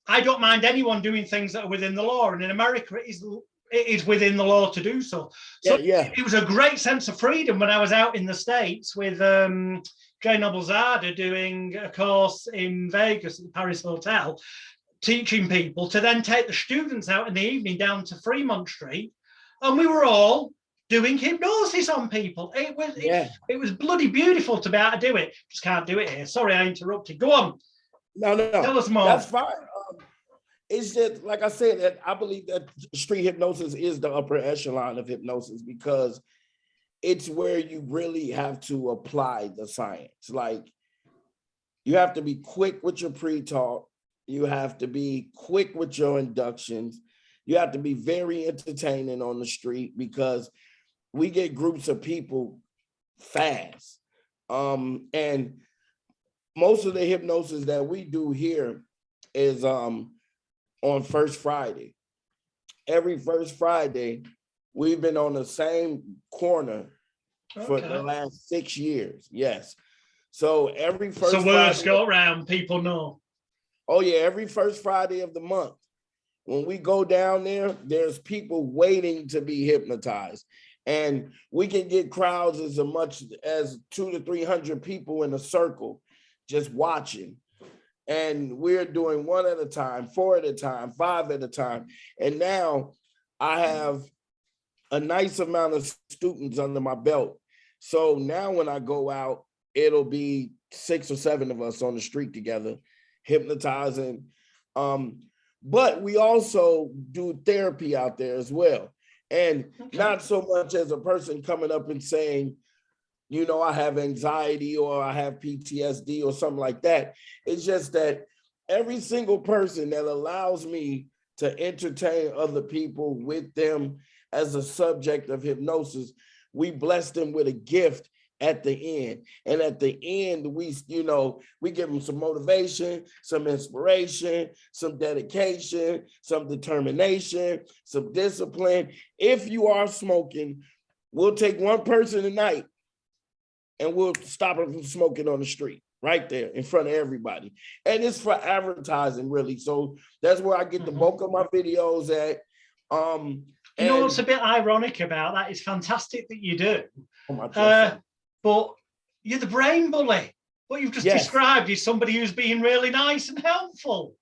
I don't mind anyone doing things that are within the law, and in America it is within the law to do so. So It was a great sense of freedom when I was out in the States with Jay Noblezada doing a course in Vegas at the Paris Hotel. teaching people to then take the students out in the evening down to Fremont Street, and we were all doing hypnosis on people. It was bloody beautiful to be able to do it. Just can't do it here. Sorry, I interrupted. Go on. No. Tell us more. That's fine. It's just, like I said, that I believe that street hypnosis is the upper echelon of hypnosis because it's where you really have to apply the science. Like, you have to be quick with your pre-talk. You have to be quick with your inductions. You have to be very entertaining on the street because we get groups of people fast. And most of the hypnosis that we do here is on First Friday. Every First Friday, we've been on the same corner for the last 6 years. Yes. So every first so words go around, people know. Oh yeah, every first Friday of the month. When we go down there, there's people waiting to be hypnotized. And we can get crowds as much as 200 to 300 people in a circle just watching. And we're doing 1 at a time, 4 at a time, 5 at a time. And now I have a nice amount of students under my belt. So now when I go out, it'll be 6 or 7 of us on the street together, hypnotizing. But we also do therapy out there as well. And not so much as a person coming up and saying, you know, I have anxiety or I have PTSD or something like that. It's just that every single person that allows me to entertain other people with them as a subject of hypnosis, we bless them with a gift at the end. And at the end, we give them some motivation, some inspiration, some dedication, some determination, some discipline. If you are smoking, we'll take one person tonight and we'll stop them from smoking on the street right there in front of everybody. And it's for advertising, really. So that's where I get the bulk of my videos at. You know what's a bit ironic about that? It's fantastic that you do. But you're the brain bully. What you've just described is somebody who's being really nice and helpful.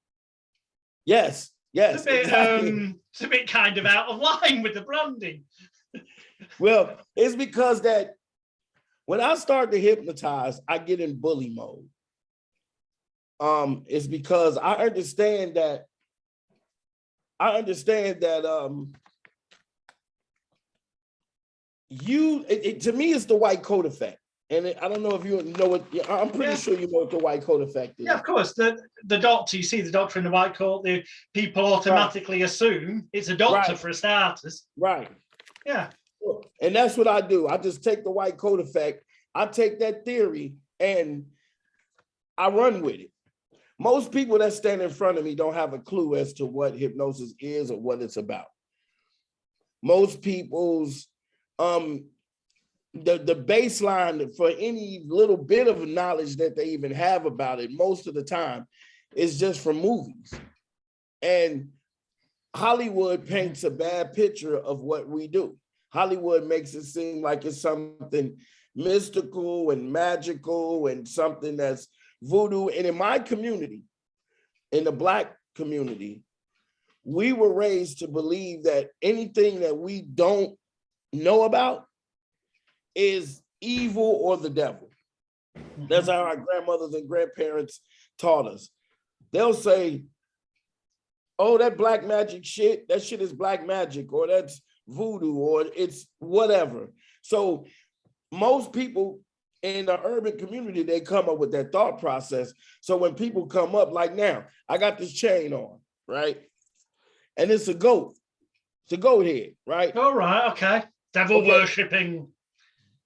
Yes. It's a bit, exactly. It's a bit kind of out of line with the branding. Well, it's because that when I start to hypnotize, I get in bully mode. It's because I understand that to me, it's the white coat effect. And I don't know if you know what, I'm pretty sure you know what the white coat effect is. Yeah, of course. The doctor, you see the doctor in the white coat, the people automatically assume it's a doctor for starters. Right. Yeah. And that's what I do. I just take the white coat effect. I take that theory and I run with it. Most people that stand in front of me don't have a clue as to what hypnosis is or what it's about. Most people's the baseline for any little bit of knowledge that they even have about it, most of the time, is just from movies. And Hollywood paints a bad picture of what we do. Hollywood makes it seem like it's something mystical and magical and something that's voodoo. And in my community, in the Black community, we were raised to believe that anything that we don't know about is evil or the devil. That's how our grandmothers and grandparents taught us. They'll say, oh, that black magic shit, that shit is black magic, or that's voodoo, or it's whatever. So most people in the urban community, they come up with that thought process. So when people come up, like now, I got this chain on, right? And it's a goat. It's a goat head, right? All right, okay. Devil worshipping.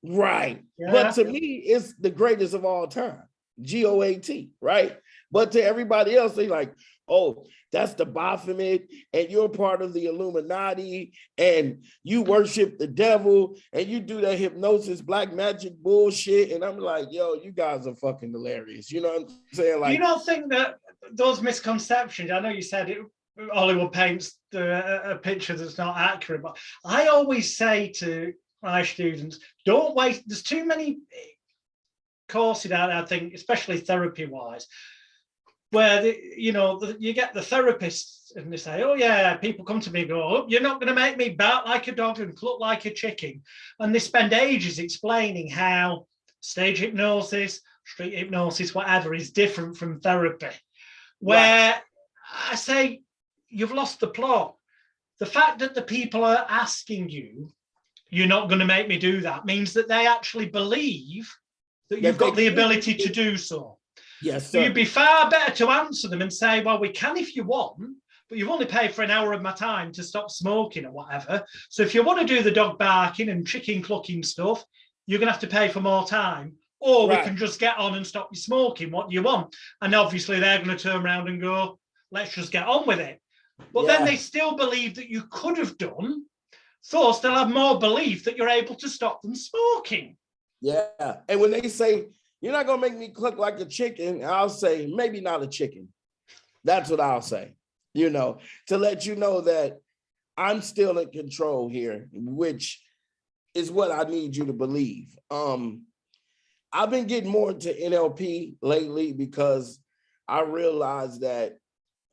Right. Yeah. But to me, it's the greatest of all time. GOAT, right? But to everybody else, they like, oh, that's the Baphomet, and you're part of the Illuminati, and you worship the devil, and you do that hypnosis, black magic bullshit. And I'm like, yo, you guys are fucking hilarious. You know what I'm saying? Like, do you not think that those misconceptions, I know you said it, Hollywood paints a picture that's not accurate, but I always say to my students, don't waste, there's too many courses out there, I think, especially therapy-wise. where you get the therapists and they say, oh yeah, people come to me and go, oh, you're not going to make me bark like a dog and cluck like a chicken. And they spend ages explaining how stage hypnosis, street hypnosis, whatever, is different from therapy. Where I say, you've lost the plot. The fact that the people are asking you, you're not going to make me do that, means that they actually believe that you've got the ability to do so. Yes, sir. So you'd be far better to answer them and say, well, we can if you want, but you've only paid for an hour of my time to stop smoking or whatever. So if you want to do the dog barking and chicken clucking stuff, you're going to have to pay for more time. Or we can just get on and stop you smoking. What do you want? And obviously they're going to turn around and go, let's just get on with it. But then they still believe that you could have done, so they'll have more belief that you're able to stop them smoking. Yeah. And when they say, you're not going to make me cluck like a chicken, I'll say, maybe not a chicken. That's what I'll say, to let you know that I'm still in control here, which is what I need you to believe. I've been getting more into NLP lately because I realized that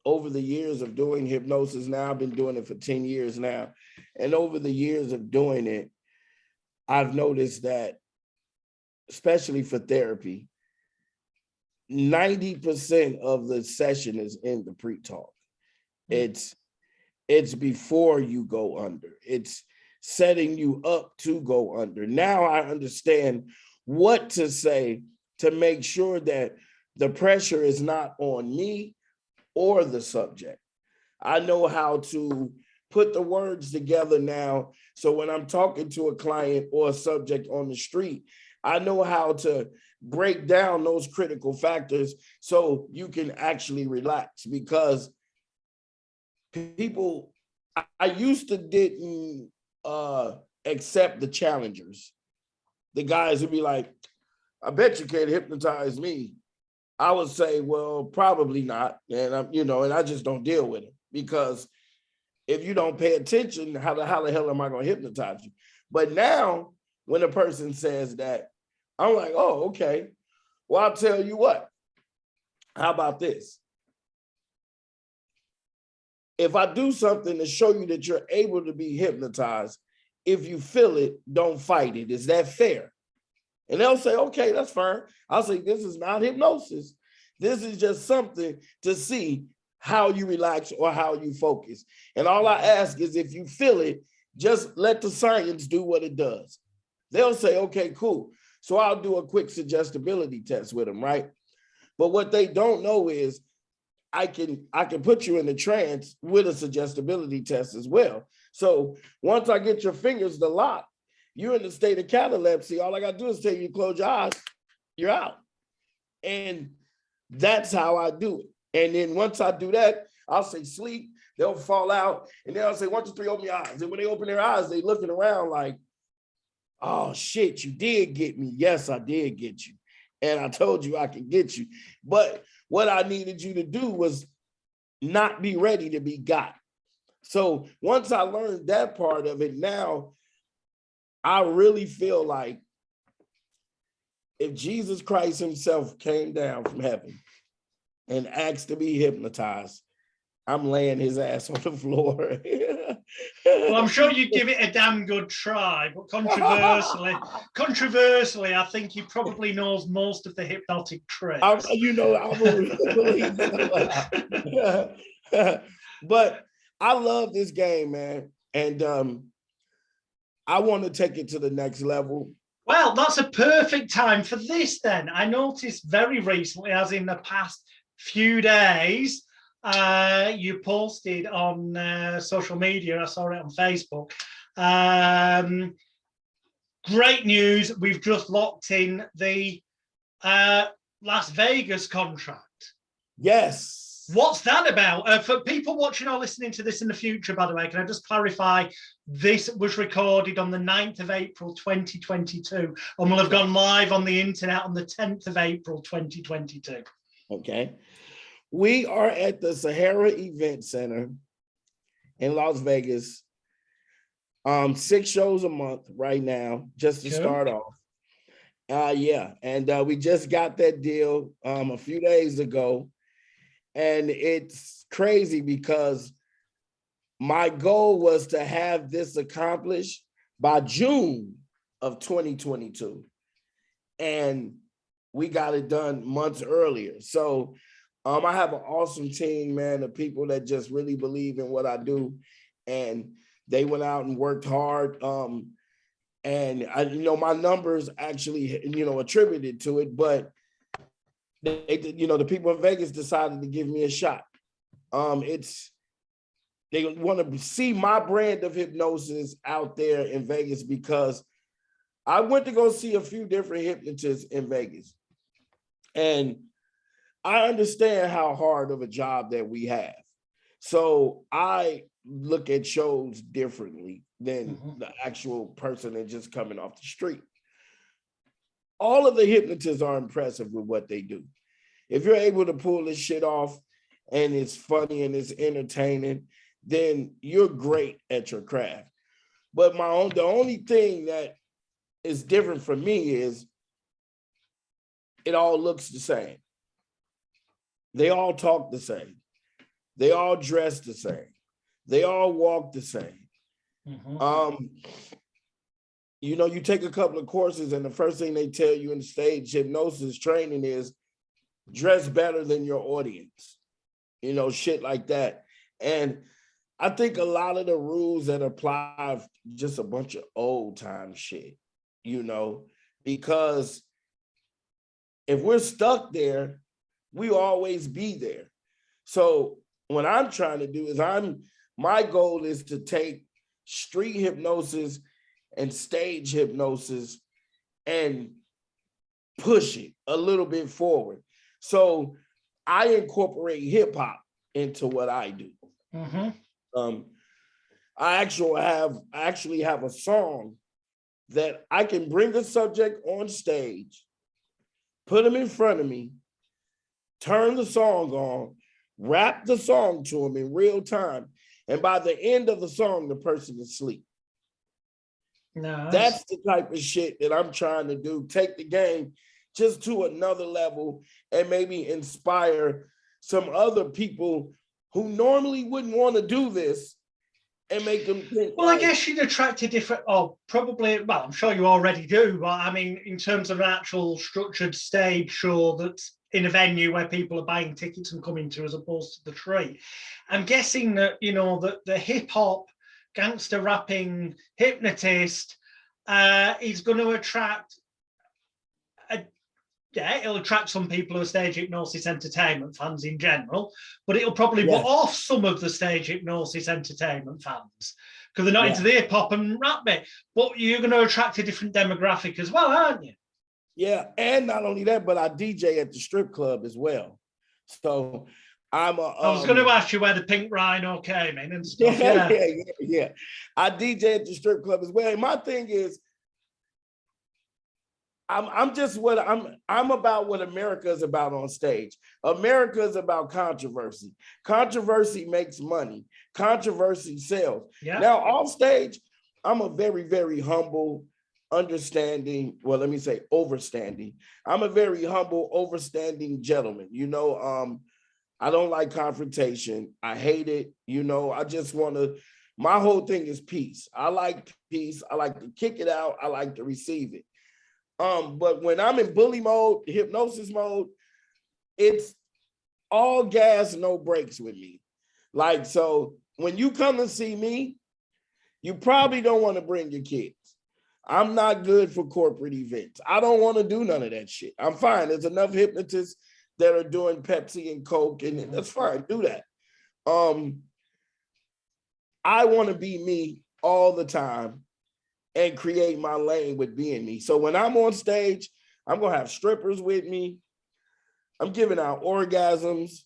over the years of doing hypnosis now, I've been doing it for 10 years now. And over the years of doing it, I've noticed that, especially for therapy, 90% of the session is in the pre-talk. It's before you go under. It's setting you up to go under. Now I understand what to say to make sure that the pressure is not on me or the subject. I know how to put the words together now. So when I'm talking to a client or a subject on the street, I know how to break down those critical factors so you can actually relax, because people, I used to didn't accept the challengers. The guys would be like, I bet you can't hypnotize me. I would say, well, probably not. And and I just don't deal with it, because if you don't pay attention, how the hell am I going to hypnotize you? But now when a person says that, I'm like, oh, okay. Well, I'll tell you what. How about this? If I do something to show you that you're able to be hypnotized, if you feel it, don't fight it. Is that fair? And they'll say, okay, that's fair. I'll say, this is not hypnosis. This is just something to see how you relax or how you focus. And all I ask is, if you feel it, just let the science do what it does. They'll say, okay, cool. So I'll do a quick suggestibility test with them, right? But what they don't know is I can put you in a trance with a suggestibility test as well. So once I get your fingers to lock, you're in the state of catalepsy. All I got to do is tell you to close your eyes, you're out. And that's how I do it. And then once I do that, I'll say sleep, they'll fall out. And then I'll say, 1, 2, 3, open your eyes. And when they open their eyes, they looking around like, oh shit, you did get me. Yes, I did get you. And I told you I could get you. But what I needed you to do was not be ready to be got. So once I learned that part of it, now I really feel like if Jesus Christ himself came down from heaven and asked to be hypnotized, I'm laying his ass on the floor. Well, I'm sure you'd give it a damn good try, but controversially, I think he probably knows most of the hypnotic tricks. I believe so. But I love this game, man. And I want to take it to the next level. Well, that's a perfect time for this then. I noticed very recently, as in the past few days, you posted on social media, I saw it on Facebook. Great news, we've just locked in the Las Vegas contract. Yes. What's that about? For people watching or listening to this in the future, by the way, can I just clarify, this was recorded on the 9th of April, 2022, and will have gone live on the internet on the 10th of April, 2022. Okay. We are at the Sahara Event Center in Las Vegas. 6 shows a month right now, just to start off. Yeah, and we just got that deal a few days ago. And it's crazy because my goal was to have this accomplished by June of 2022. And we got it done months earlier. So I have an awesome team, man, of people that just really believe in what I do. And they went out and worked hard. And I, my numbers actually, attributed to it, but they, the people in Vegas decided to give me a shot. They want to see my brand of hypnosis out there in Vegas because I went to go see a few different hypnotists in Vegas. And I understand how hard of a job that we have. So I look at shows differently than the actual person that's just coming off the street. All of the hypnotists are impressive with what they do. If you're able to pull this shit off and it's funny and it's entertaining, then you're great at your craft. But the only thing that is different for me is it all looks the same. They all talk the same. They all dress the same. They all walk the same. You take a couple of courses and the first thing they tell you in the stage hypnosis training is dress better than your audience, shit like that. And I think a lot of the rules that apply just a bunch of old time shit, because if we're stuck there, we always be there. So what I'm trying to do is my goal is to take street hypnosis and stage hypnosis and push it a little bit forward. So I incorporate hip hop into what I do. I actually have a song that I can bring a subject on stage, put them in front of me, turn the song on, rap the song to them in real time. And by the end of the song, the person is asleep. Nice. That's the type of shit that I'm trying to do. Take the game just to another level and maybe inspire some other people who normally wouldn't want to do this and make them think. Well, I guess you'd attract a different, probably, well, I'm sure you already do, but I mean, in terms of an actual structured stage show that's in a venue where people are buying tickets and coming to as opposed to the street, I'm guessing that, that the hip hop, gangster rapping hypnotist is going to attract it'll attract some people who are stage hypnosis entertainment fans in general, but it'll probably put off some of the stage hypnosis entertainment fans because they're not into the hip hop and rap bit. But you're going to attract a different demographic as well, aren't you? Yeah, and not only that, but I DJ at the strip club as well. So I was going to ask you where the Pink Rhino came in and stuff. Yeah. I DJ at the strip club as well. And my thing is, I'm about what America is about on stage. America is about controversy. Controversy makes money. Controversy sells. Yeah. Now, off stage, I'm a very, very humble, overstanding. I'm a very humble, overstanding gentleman. I don't like confrontation. I hate it. I just want to, my whole thing is peace. I like peace. I like to kick it out. I like to receive it. But when I'm in bully mode, hypnosis mode, it's all gas, no brakes with me. Like, so when you come to see me, you probably don't want to bring your kids. I'm not good for corporate events. I don't want to do none of that shit. I'm fine. There's enough hypnotists that are doing Pepsi and Coke, and that's fine. Do that. I want to be me all the time and create my lane with being me. So when I'm on stage, I'm going to have strippers with me. I'm giving out orgasms.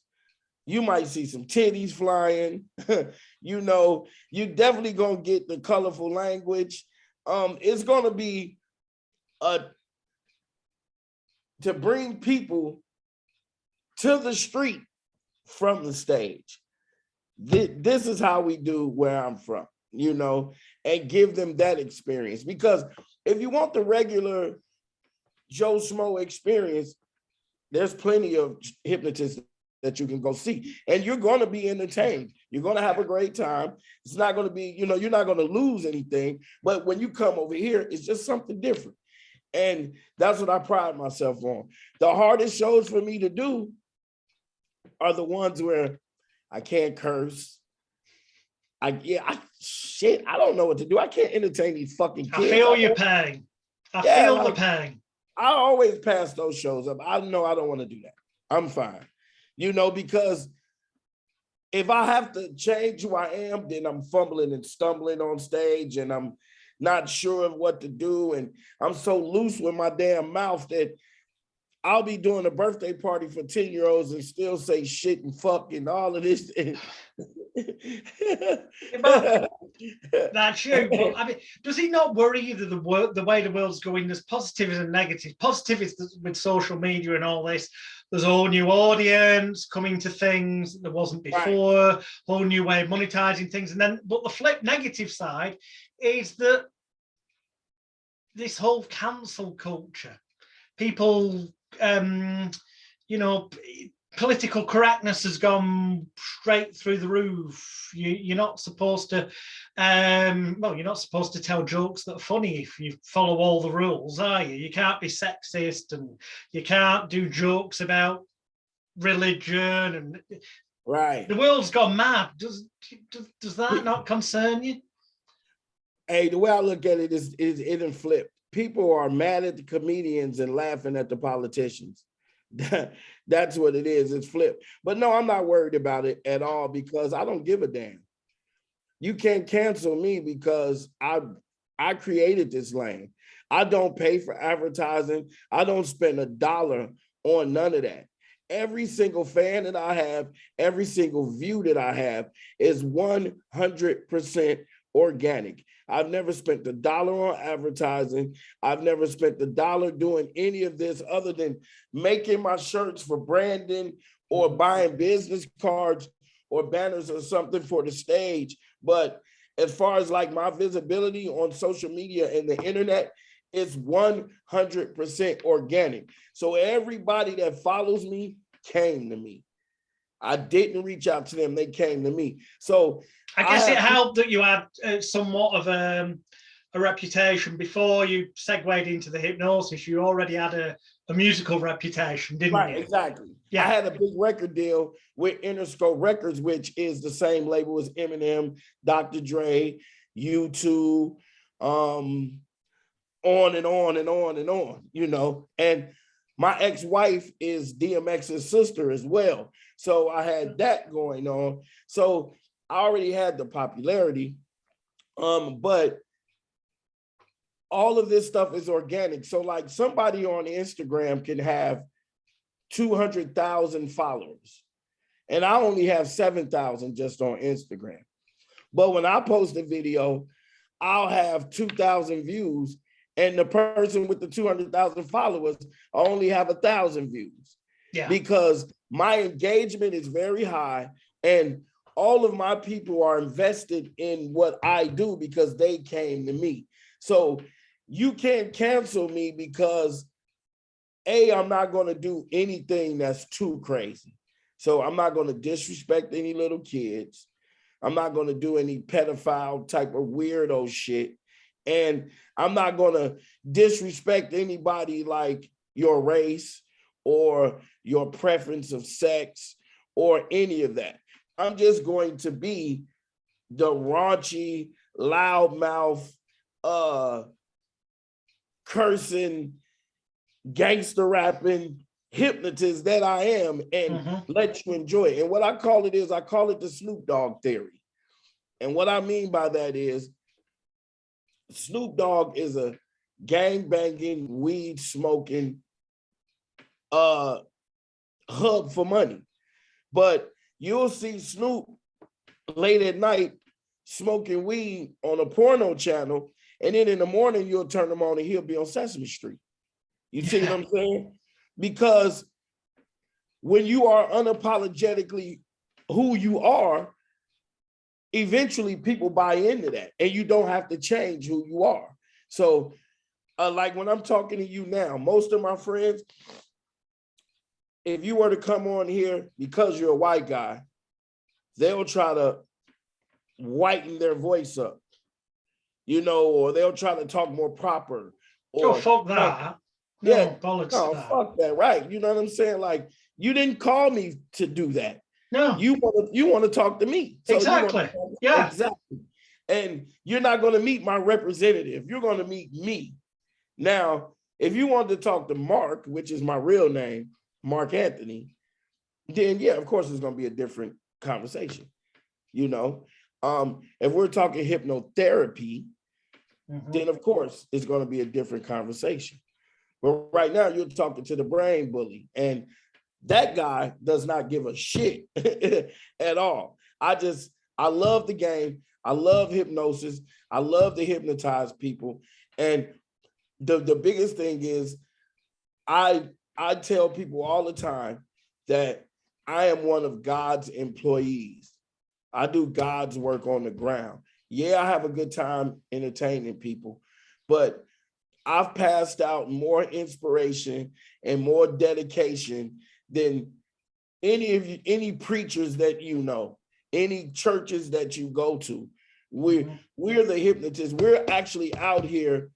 You might see some titties flying. You definitely going to get the colorful language. It's going to be to bring people to the street from the stage. This is how we do where I'm from. And give them that experience. Because if you want the regular Joe Schmo experience, there's plenty of hypnotists that you can go see. And you're going to be entertained. You're going to have a great time. It's not going to be, you know, you're not going to lose anything. But when you come over here, it's just something different. And that's what I pride myself on. The hardest shows for me to do are the ones where I can't curse. I don't know what to do. I can't entertain these fucking kids. I feel your pain. I feel the pain. I always pass those shows up. I know I don't want to do that. I'm fine. You know, because if I have to change who I am, then I'm fumbling and stumbling on stage and I'm not sure of what to do. And I'm so loose with my damn mouth that I'll be doing a birthday party for 10-year-olds and still say shit and fuck and all of this. That's you. But I mean, does it not worry you that the way the world's going, there's positives and negatives? Positives with social media and all this. There's a whole new audience coming to things that there wasn't before, right. Whole new way of monetizing things. And then, but the flip negative side is that this whole cancel culture, people, you know, political correctness has gone straight through the roof. You're not supposed to, well, you're not supposed to tell jokes that are funny if you follow all the rules, are you? You can't be sexist and you can't do jokes about religion and right. The world's gone mad. Does that not concern you? Hey, the way I look at it is it done flipped. People are mad at the comedians and laughing at the politicians. That's what it is. It's flipped. But no, I'm not worried about it at all because I don't give a damn. You can't cancel me because I created this lane. I don't pay for advertising. I don't spend $1 on none of that. Every single fan that I have, every single view that I have is 100% organic. I've never spent $1 on advertising. I've never spent $1 doing any of this other than making my shirts for branding or buying business cards or banners or something for the stage. But as far as like my visibility on social media and the internet, it's 100% organic. So everybody that follows me came to me. I didn't reach out to them. They came to me. So I guess it helped that you had somewhat of a reputation before you segued into the hypnosis. You already had a musical reputation, didn't you? Right, exactly. Yeah. I had a big record deal with Interscope Records, which is the same label as Eminem, Dr. Dre, U2, on and on and on and on, you know. And my ex-wife is DMX's sister as well. So I had that going on. So I already had the popularity, but all of this stuff is organic. So like somebody on Instagram can have 200,000 followers and I only have 7,000 just on Instagram. But when I post a video, I'll have 2,000 views and the person with the 200,000 followers only have 1,000 views. Yeah. Because my engagement is very high and all of my people are invested in what I do because they came to me. So you can't cancel me because I'm not going to do anything that's too crazy. So I'm not going to disrespect any little kids. I'm not going to do any pedophile type of weirdo shit. And I'm not going to disrespect anybody like your race or your preference of sex or any of that. I'm just going to be the raunchy, loudmouth, cursing, gangster rapping hypnotist that I am and let you enjoy it. And what I call it is, I call it the Snoop Dogg theory. And what I mean by that is Snoop Dogg is a gang-banging, weed-smoking hub for money. But you'll see Snoop late at night smoking weed on a porno channel, and then in the morning you'll turn him on and he'll be on Sesame Street. You see what I'm saying? Because when you are unapologetically who you are, eventually people buy into that and you don't have to change who you are. So like when I'm talking to you now, most of my friends, if you were to come on here because you're a white guy, they'll try to whiten their voice up, or they'll try to talk more proper. Or fuck that. Yeah, bollocks no, to that. fuck that, right? You know what I'm saying? Like, you didn't call me to do that. No. You want to talk to me. So exactly. Yeah. Exactly. And you're not going to meet my representative. You're going to meet me. Now, if you want to talk to Mark, which is my real name, Mark Anthony, then yeah, of course it's going to be a different conversation. If we're talking hypnotherapy, then of course it's going to be a different conversation. But right now you're talking to the brain bully, and that guy does not give a shit at all. I love the game. I love hypnosis. I love to hypnotize people. And the biggest thing is I tell people all the time that I am one of God's employees. I do God's work on the ground. Yeah, I have a good time entertaining people, but I've passed out more inspiration and more dedication than any preachers that any churches that you go to. We're the hypnotists. We're actually out here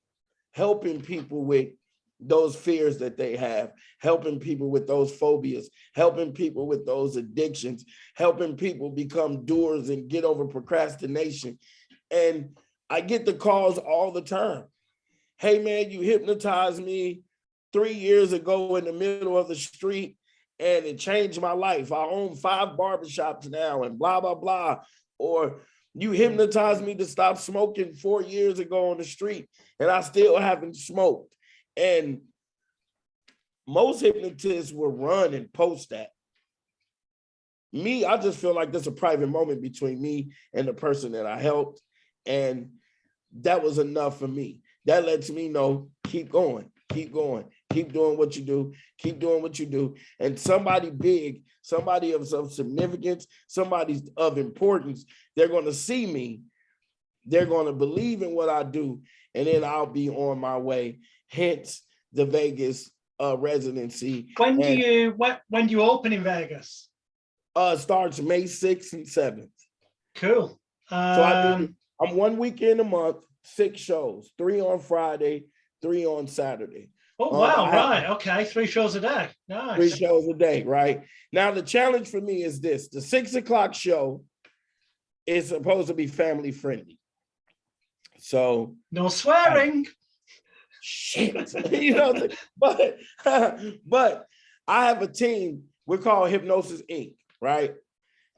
helping people with those fears that they have, helping people with those phobias, helping people with those addictions, helping people become doers and get over procrastination. And I get the calls all the time. Hey man, you hypnotized me 3 years ago in the middle of the street and it changed my life. I own 5 barbershops now and blah, blah, blah. Or you hypnotized me to stop smoking 4 years ago on the street and I still haven't smoked. And most hypnotists will run and post that. Me, I just feel like there's a private moment between me and the person that I helped. And that was enough for me. That lets me know, keep going, keep doing what you do, keep doing what you do. And somebody big, somebody of some significance, somebody of importance, they're going to see me. They're going to believe in what I do. And then I'll be on my way. Hence the Vegas residency. When do you open in Vegas? Starts May 6th and 7th. Cool. I'm 1 weekend a month, 6 shows, 3 on Friday, 3 on Saturday. Oh, wow, right. Okay, 3 shows a day. Nice. 3 shows a day, right? Now, the challenge for me is this. The 6 o'clock show is supposed to be family friendly. So. No swearing. Shit. But I have a team. We're called Hypnosis Inc., right?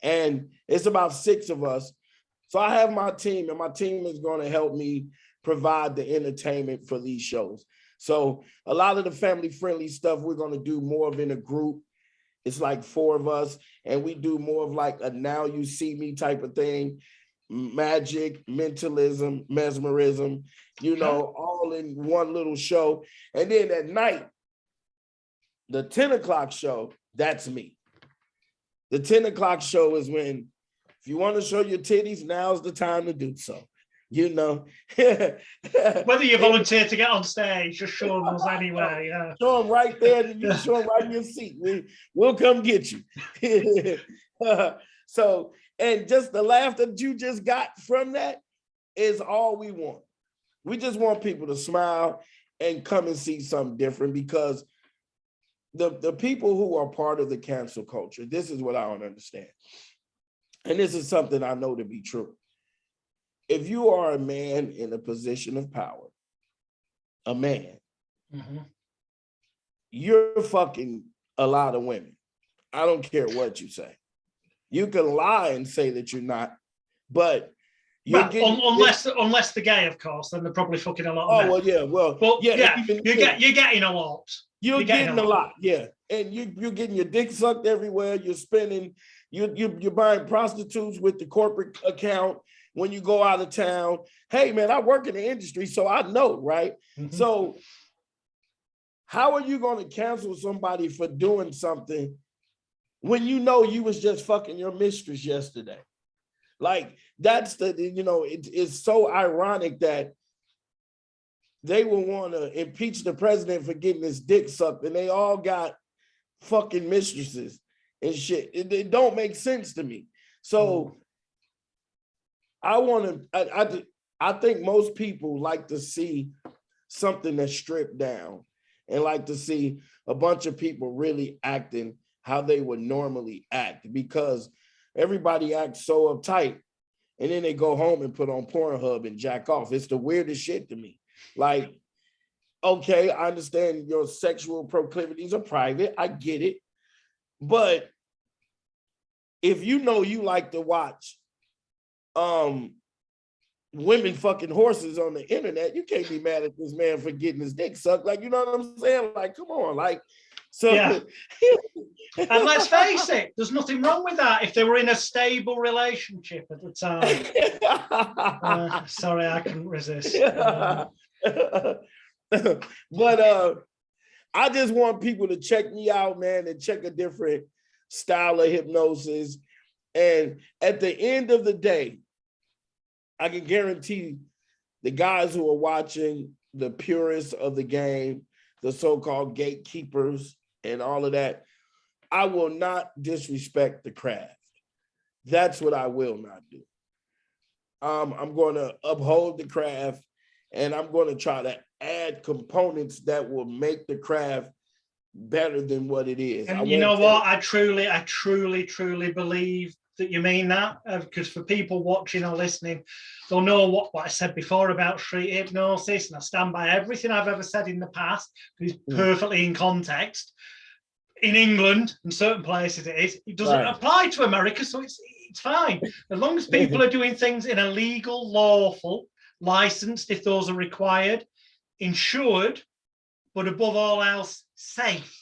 And it's about 6 of us. So I have my team, and my team is going to help me provide the entertainment for these shows. So a lot of the family-friendly stuff we're going to do more of in a group. It's like 4 of us, and we do more of like a now you see me type of thing, magic, mentalism, mesmerism, all in one little show. And then at night, the 10 o'clock show, that's me. The 10 o'clock show is when, if you want to show your titties, now's the time to do so. Whether you volunteer to get on stage, just show them us anyway. Yeah. Show them right there, and you show them right in your seat. We'll come get you. So, and just the laugh that you just got from that is all we want. We just want people to smile and come and see something different, because the people who are part of the cancel culture, this is what I don't understand. And this is something I know to be true. If you are a man in a position of power, a man, you're fucking a lot of women. I don't care what you say. You can lie and say that you're not, but unless they're gay, of course, then they're probably fucking a lot of men. Well, yeah, well, yeah, you're getting a lot. You're getting a lot, yeah, and you're getting your dick sucked everywhere. You're spending, you're buying prostitutes with the corporate account when you go out of town. Hey, man, I work in the industry, so I know, right? So how are you going to cancel somebody for doing something when you know you was just fucking your mistress yesterday? Like, that's it's so ironic that they will want to impeach the president for getting his dick sucked, and they all got fucking mistresses and shit. It don't make sense to me. So I think most people like to see something that's stripped down and like to see a bunch of people really acting how they would normally act, because everybody acts so uptight and then they go home and put on Pornhub and jack off. It's the weirdest shit to me. Like, okay, I understand your sexual proclivities are private. I get it. But if you know you like to watch women fucking horses on the internet, you can't be mad at this man for getting his dick sucked. Like, you know what I'm saying? Like, come on. Like, so. Yeah. And let's face it, there's nothing wrong with that if they were in a stable relationship at the time. Sorry, I couldn't resist. But I just want people to check me out, man, and check a different style of hypnosis. And at the end of the day, I can guarantee the guys who are watching, the purists of the game, the so-called gatekeepers and all of that, I will not disrespect the craft. That's what I will not do. I'm going to uphold the craft, and I'm going to try to add components that will make the craft better than what it is. And you know what? I truly believe that you mean that, because for people watching or listening, they'll know what I said before about street hypnosis, and I stand by everything I've ever said in the past, because it's perfectly in context. In England and certain places it doesn't apply to America, so it's fine. As long as people are doing things in a legal, lawful, licensed, if those are required, insured, but above all else, safe.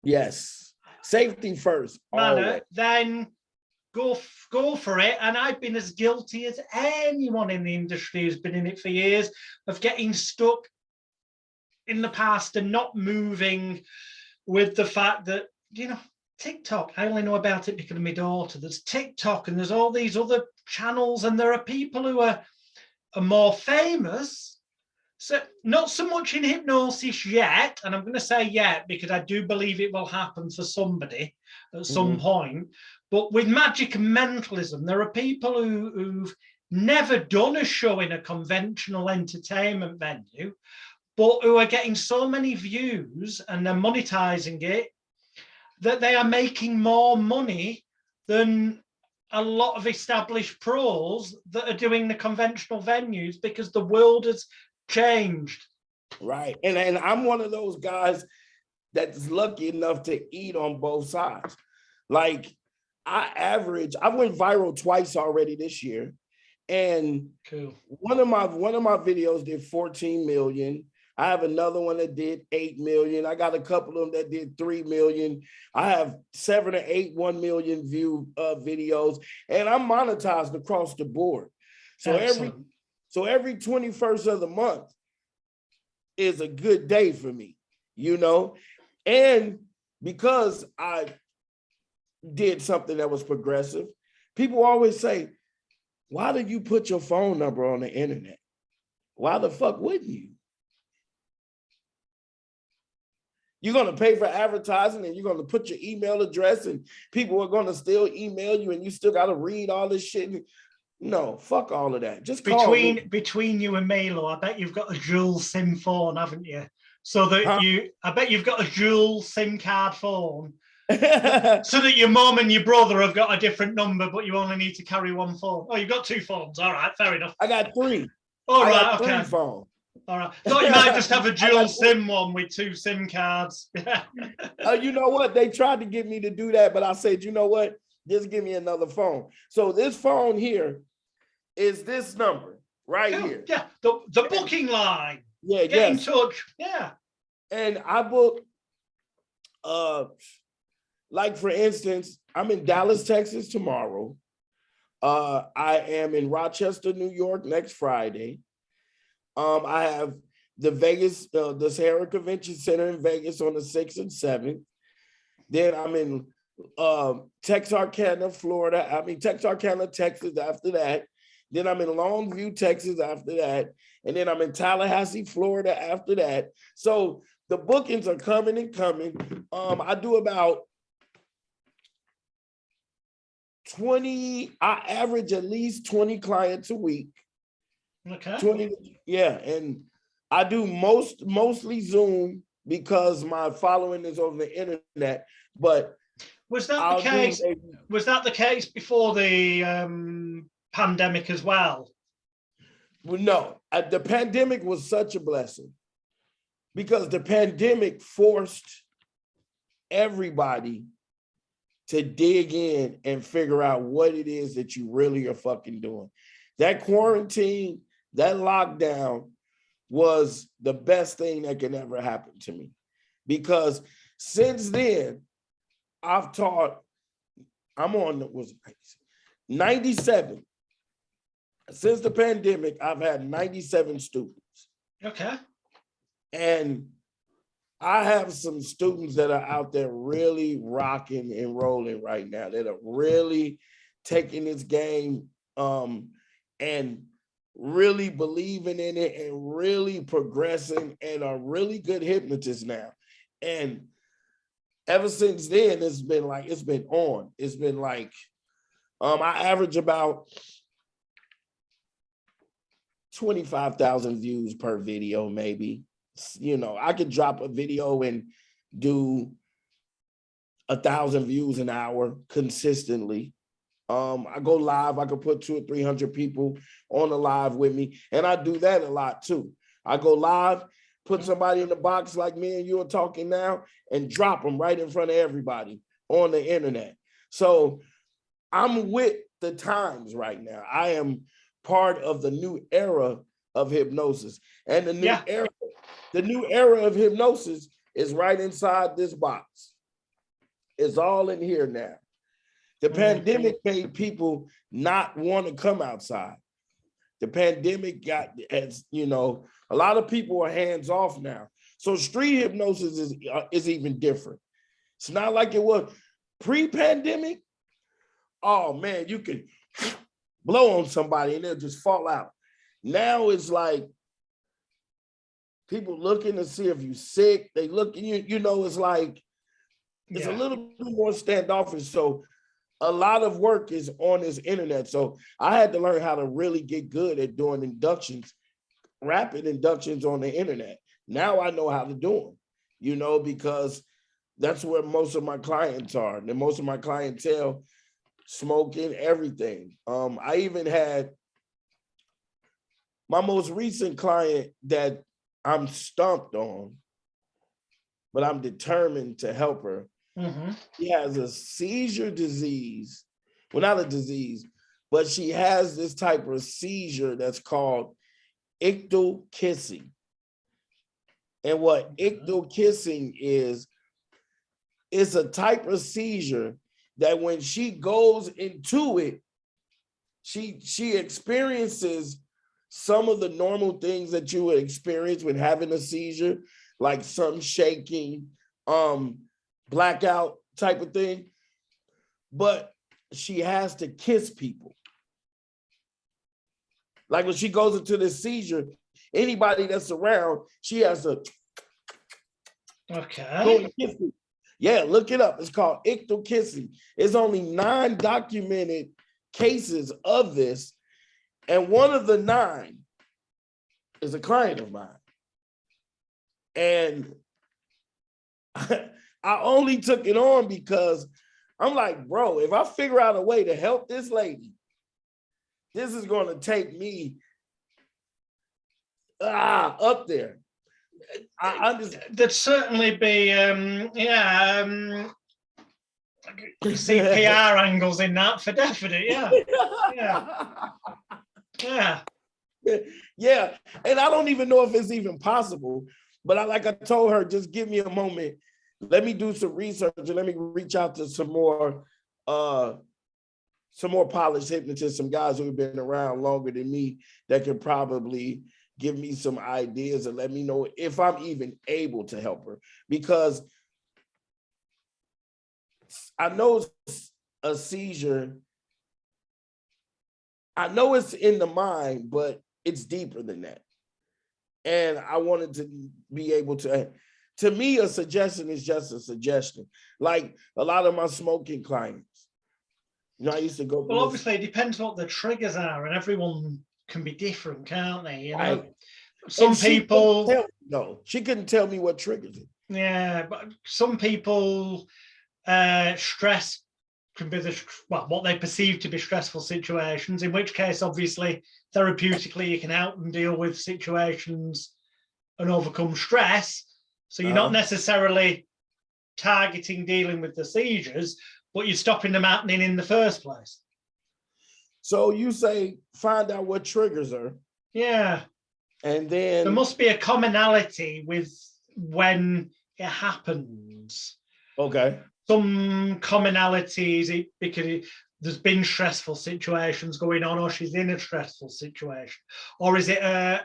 Yes, safety first. Manner, then go for it. And I've been as guilty as anyone in the industry who's been in it for years of getting stuck in the past and not moving with the fact that, you know, TikTok, I only know about it because of my daughter. There's TikTok and there's all these other channels, and there are people who are more famous. So not so much in hypnosis yet, and I'm going to say yet because I do believe it will happen for somebody at some point. But with magic and mentalism, there are people who've never done a show in a conventional entertainment venue, but who are getting so many views and they're monetizing it that they are making more money than a lot of established pros that are doing the conventional venues, because the world has changed. Right. And I'm one of those guys that's lucky enough to eat on both sides. Like, I went viral twice already this year. And cool. One of my videos did 14 million. I have another one that did 8 million. I got a couple of them that did 3 million. I have 7 or 8 1 million view videos, and I'm monetized across the board. So every 21st of the month is a good day for me, you know? And because I did something that was progressive, people always say, why did you put your phone number on the internet? Why the fuck wouldn't you? You're going to pay for advertising and you're going to put your email address and people are going to still email you and you still got to read all this shit. No, fuck all of that. Just call me. Between you and me, Lo, I bet you've got a dual SIM phone, haven't you? So that I bet you've got a dual SIM card phone so that your mom and your brother have got a different number, but you only need to carry one phone. Oh, you've got 2 phones. All right, fair enough. I got 3. All right, okay. 3 phones. All right. Thought you might just have a dual SIM one with 2 SIM cards. You know what? They tried to get me to do that, but I said, you know what? Just give me another phone. So this phone here is this number right here. Yeah, the booking line. Yeah, Get in touch. Yeah. And I book, like for instance, I'm in Dallas, Texas tomorrow. I am in Rochester, New York next Friday. I have the Vegas, the Sahara Convention Center in Vegas on the 6th and 7th. Then I'm in Texarkana, Texas after that. Then I'm in Longview, Texas after that. And then I'm in Tallahassee, Florida after that. So the bookings are coming and coming. I do about 20, I average at least 20 clients a week. Okay. 20, yeah, and I do mostly Zoom because my following is on the internet, but was that the case? Was that the case before the pandemic as well? Well, no, the pandemic was such a blessing because the pandemic forced everybody to dig in and figure out what it is that you really are fucking doing. That quarantine, that lockdown was the best thing that can ever happen to me. Because since then, I've taught, I'm on, was 97. Since the pandemic, I've had 97 students. Okay. And I have some students that are out there really rocking and rolling right now, that are really taking this game and really believing in it and really progressing and are really good hypnotists now. And ever since then, it's been on. It's been like, I average about 25,000 views per video, maybe. You know, I could drop a video and do 1,000 views an hour consistently. I go live, I could put 200 or 300 people on the live with me. And I do that a lot too. I go live, put somebody in the box like me and you are talking now, and drop them right in front of everybody on the internet. So I'm with the times right now. I am part of the new era of hypnosis. And the new era of hypnosis is right inside this box. It's all in here now. The pandemic made people not want to come outside. The pandemic as you know, a lot of people are hands off now. So street hypnosis is even different. It's not like it was pre-pandemic. Oh man, you can blow on somebody and they'll just fall out. Now it's like people looking to see if you're sick. They look, you know, it's like, it's a little bit more standoffish. So a lot of work is on this internet. So I had to learn how to really get good at doing inductions, rapid inductions on the internet. Now I know how to do them, you know, because that's where most of my clients are. And most of my clientele, smoking, everything. I even had my most recent client that I'm stumped on, but I'm determined to help her. Mm-hmm. She has a seizure disease. Well, not a disease, but she has this type of seizure that's called ictal kissing. And what ictal kissing is a type of seizure that when she goes into it, she experiences some of the normal things that you would experience when having a seizure, like some shaking, blackout type of thing, but she has to kiss people. Like when she goes into this seizure, anybody that's around, she has to go and kiss people. Yeah, look it up. It's called ictal kissing. It's only 9 documented cases of this, and one of the 9 is a client of mine. And I only took it on because I'm like, bro, if I figure out a way to help this lady, this is going to take me up there. I understand. There'd certainly be, CPR angles in that for definite, Yeah, and I don't even know if it's even possible, but like I told her, just give me a moment. Let me do some research and let me reach out to some more polished hypnotists, some guys who have been around longer than me that can probably give me some ideas and let me know if I'm even able to help her. Because I know a seizure, I know it's in the mind, but it's deeper than that. And I wanted to be able to to me, a suggestion is just a suggestion. Like a lot of my smoking clients, I used to go. Well, obviously, it depends what the triggers are, and everyone can be different, can't they? Right. Some people. No, she couldn't tell me what triggers it. Yeah, but some people, stress can be what they perceive to be stressful situations, in which case, obviously, therapeutically, you can help them deal with situations and overcome stress. So you're not necessarily targeting dealing with the seizures, but you're stopping them happening in the first place. So you say, find out what triggers her. Yeah. And then there must be a commonality with when it happens. Okay. Some commonalities because there's been stressful situations going on, or she's in a stressful situation, or is it a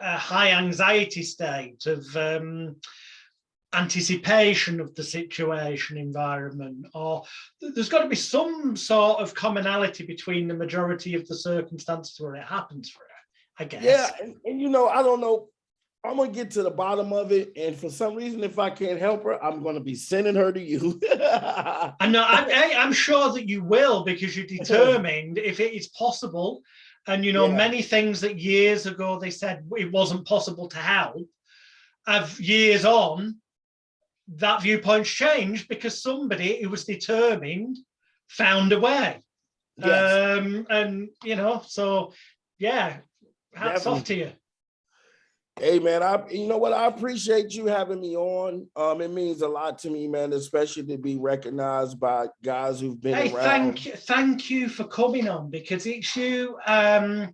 high anxiety state of anticipation of the situation environment, or there's got to be some sort of commonality between the majority of the circumstances where it happens for her, I guess. Yeah, and I don't know. I'm gonna get to the bottom of it, and for some reason, if I can't help her, I'm gonna be sending her to you. I know. I'm sure that you will, because you're determined if it is possible. And many things that years ago they said it wasn't possible to help, have years on, that viewpoint's changed because somebody who was determined found a way. Yes. So yeah, hats off to you. Hey man, you know what? I appreciate you having me on. It means a lot to me, man, especially to be recognized by guys who've been around. Thank you for coming on, because it's you. And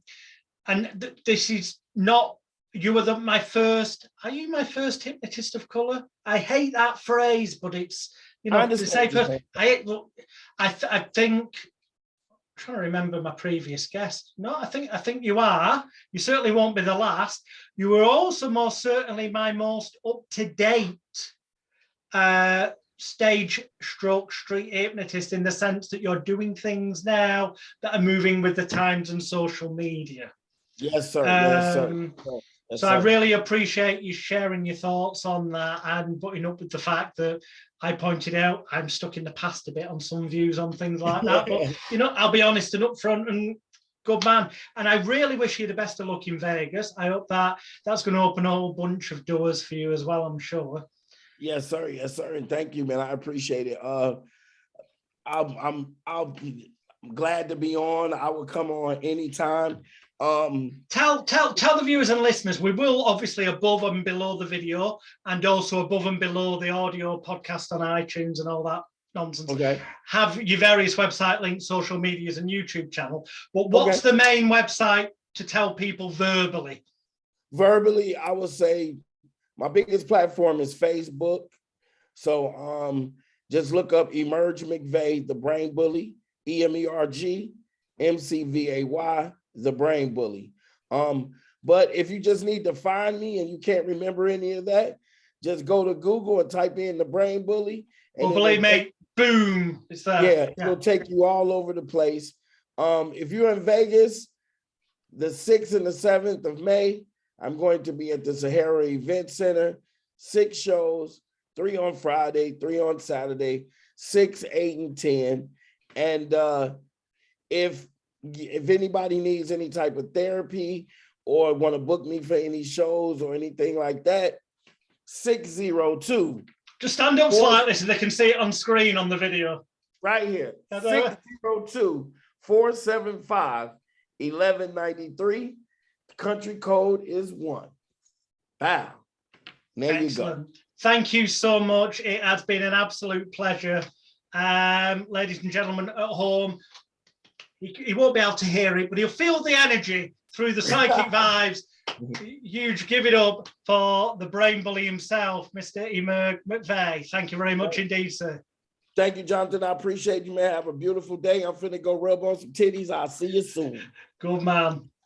this is not. You were my first. Are you my first hypnotist of color? I hate that phrase, but it's to say. I think. I'm trying to remember my previous guest. No, I think you are. You certainly won't be the last. You were also most certainly my most up-to-date stage stroke street hypnotist, in the sense that you're doing things now that are moving with the times and social media. Yes, sir. Yes, sir. So I really appreciate you sharing your thoughts on that and putting up with the fact that I pointed out I'm stuck in the past a bit on some views on things like that. But, I'll be honest and upfront, and good man. And I really wish you the best of luck in Vegas. I hope that's going to open a whole bunch of doors for you as well, I'm sure. Yes, sir. Yes, sir. And thank you, man. I appreciate it. I'm glad to be on. I will come on anytime. Tell the viewers and listeners, we will obviously above and below the video, and also above and below the audio podcast on iTunes and all that nonsense. Okay. Have your various website links, social medias, and YouTube channel. But what's the main website to tell people verbally? Verbally, I would say my biggest platform is Facebook. So just look up Emerg McVay, the Brain Bully, EMERG MCVAY, the Brain Bully. But if you just need to find me and you can't remember any of that, just go to Google and type in the Brain Bully. And believe me, boom, it's there. Yeah, it'll take you all over the place. If you're in Vegas, the 6th and the 7th of May, I'm going to be at the Sahara Event Center, 6 shows, 3 on Friday, 3 on Saturday, 6, 8, and 10. And if anybody needs any type of therapy or want to book me for any shows or anything like that, 602. Just stand up slightly so they can see it on screen on the video. Right here. 602-475-1193. Country code is 1. Wow. There Excellent. You go. Thank you so much. It has been an absolute pleasure. Ladies and gentlemen at home, he won't be able to hear it, but he'll feel the energy through the psychic vibes. Huge give it up for the brain bully himself, Mr. Emerg McVay. Thank you very much indeed, sir. Thank you, Jonathan. I appreciate you, man. Have a beautiful day. I'm finna go rub on some titties. I'll see you soon. Good man.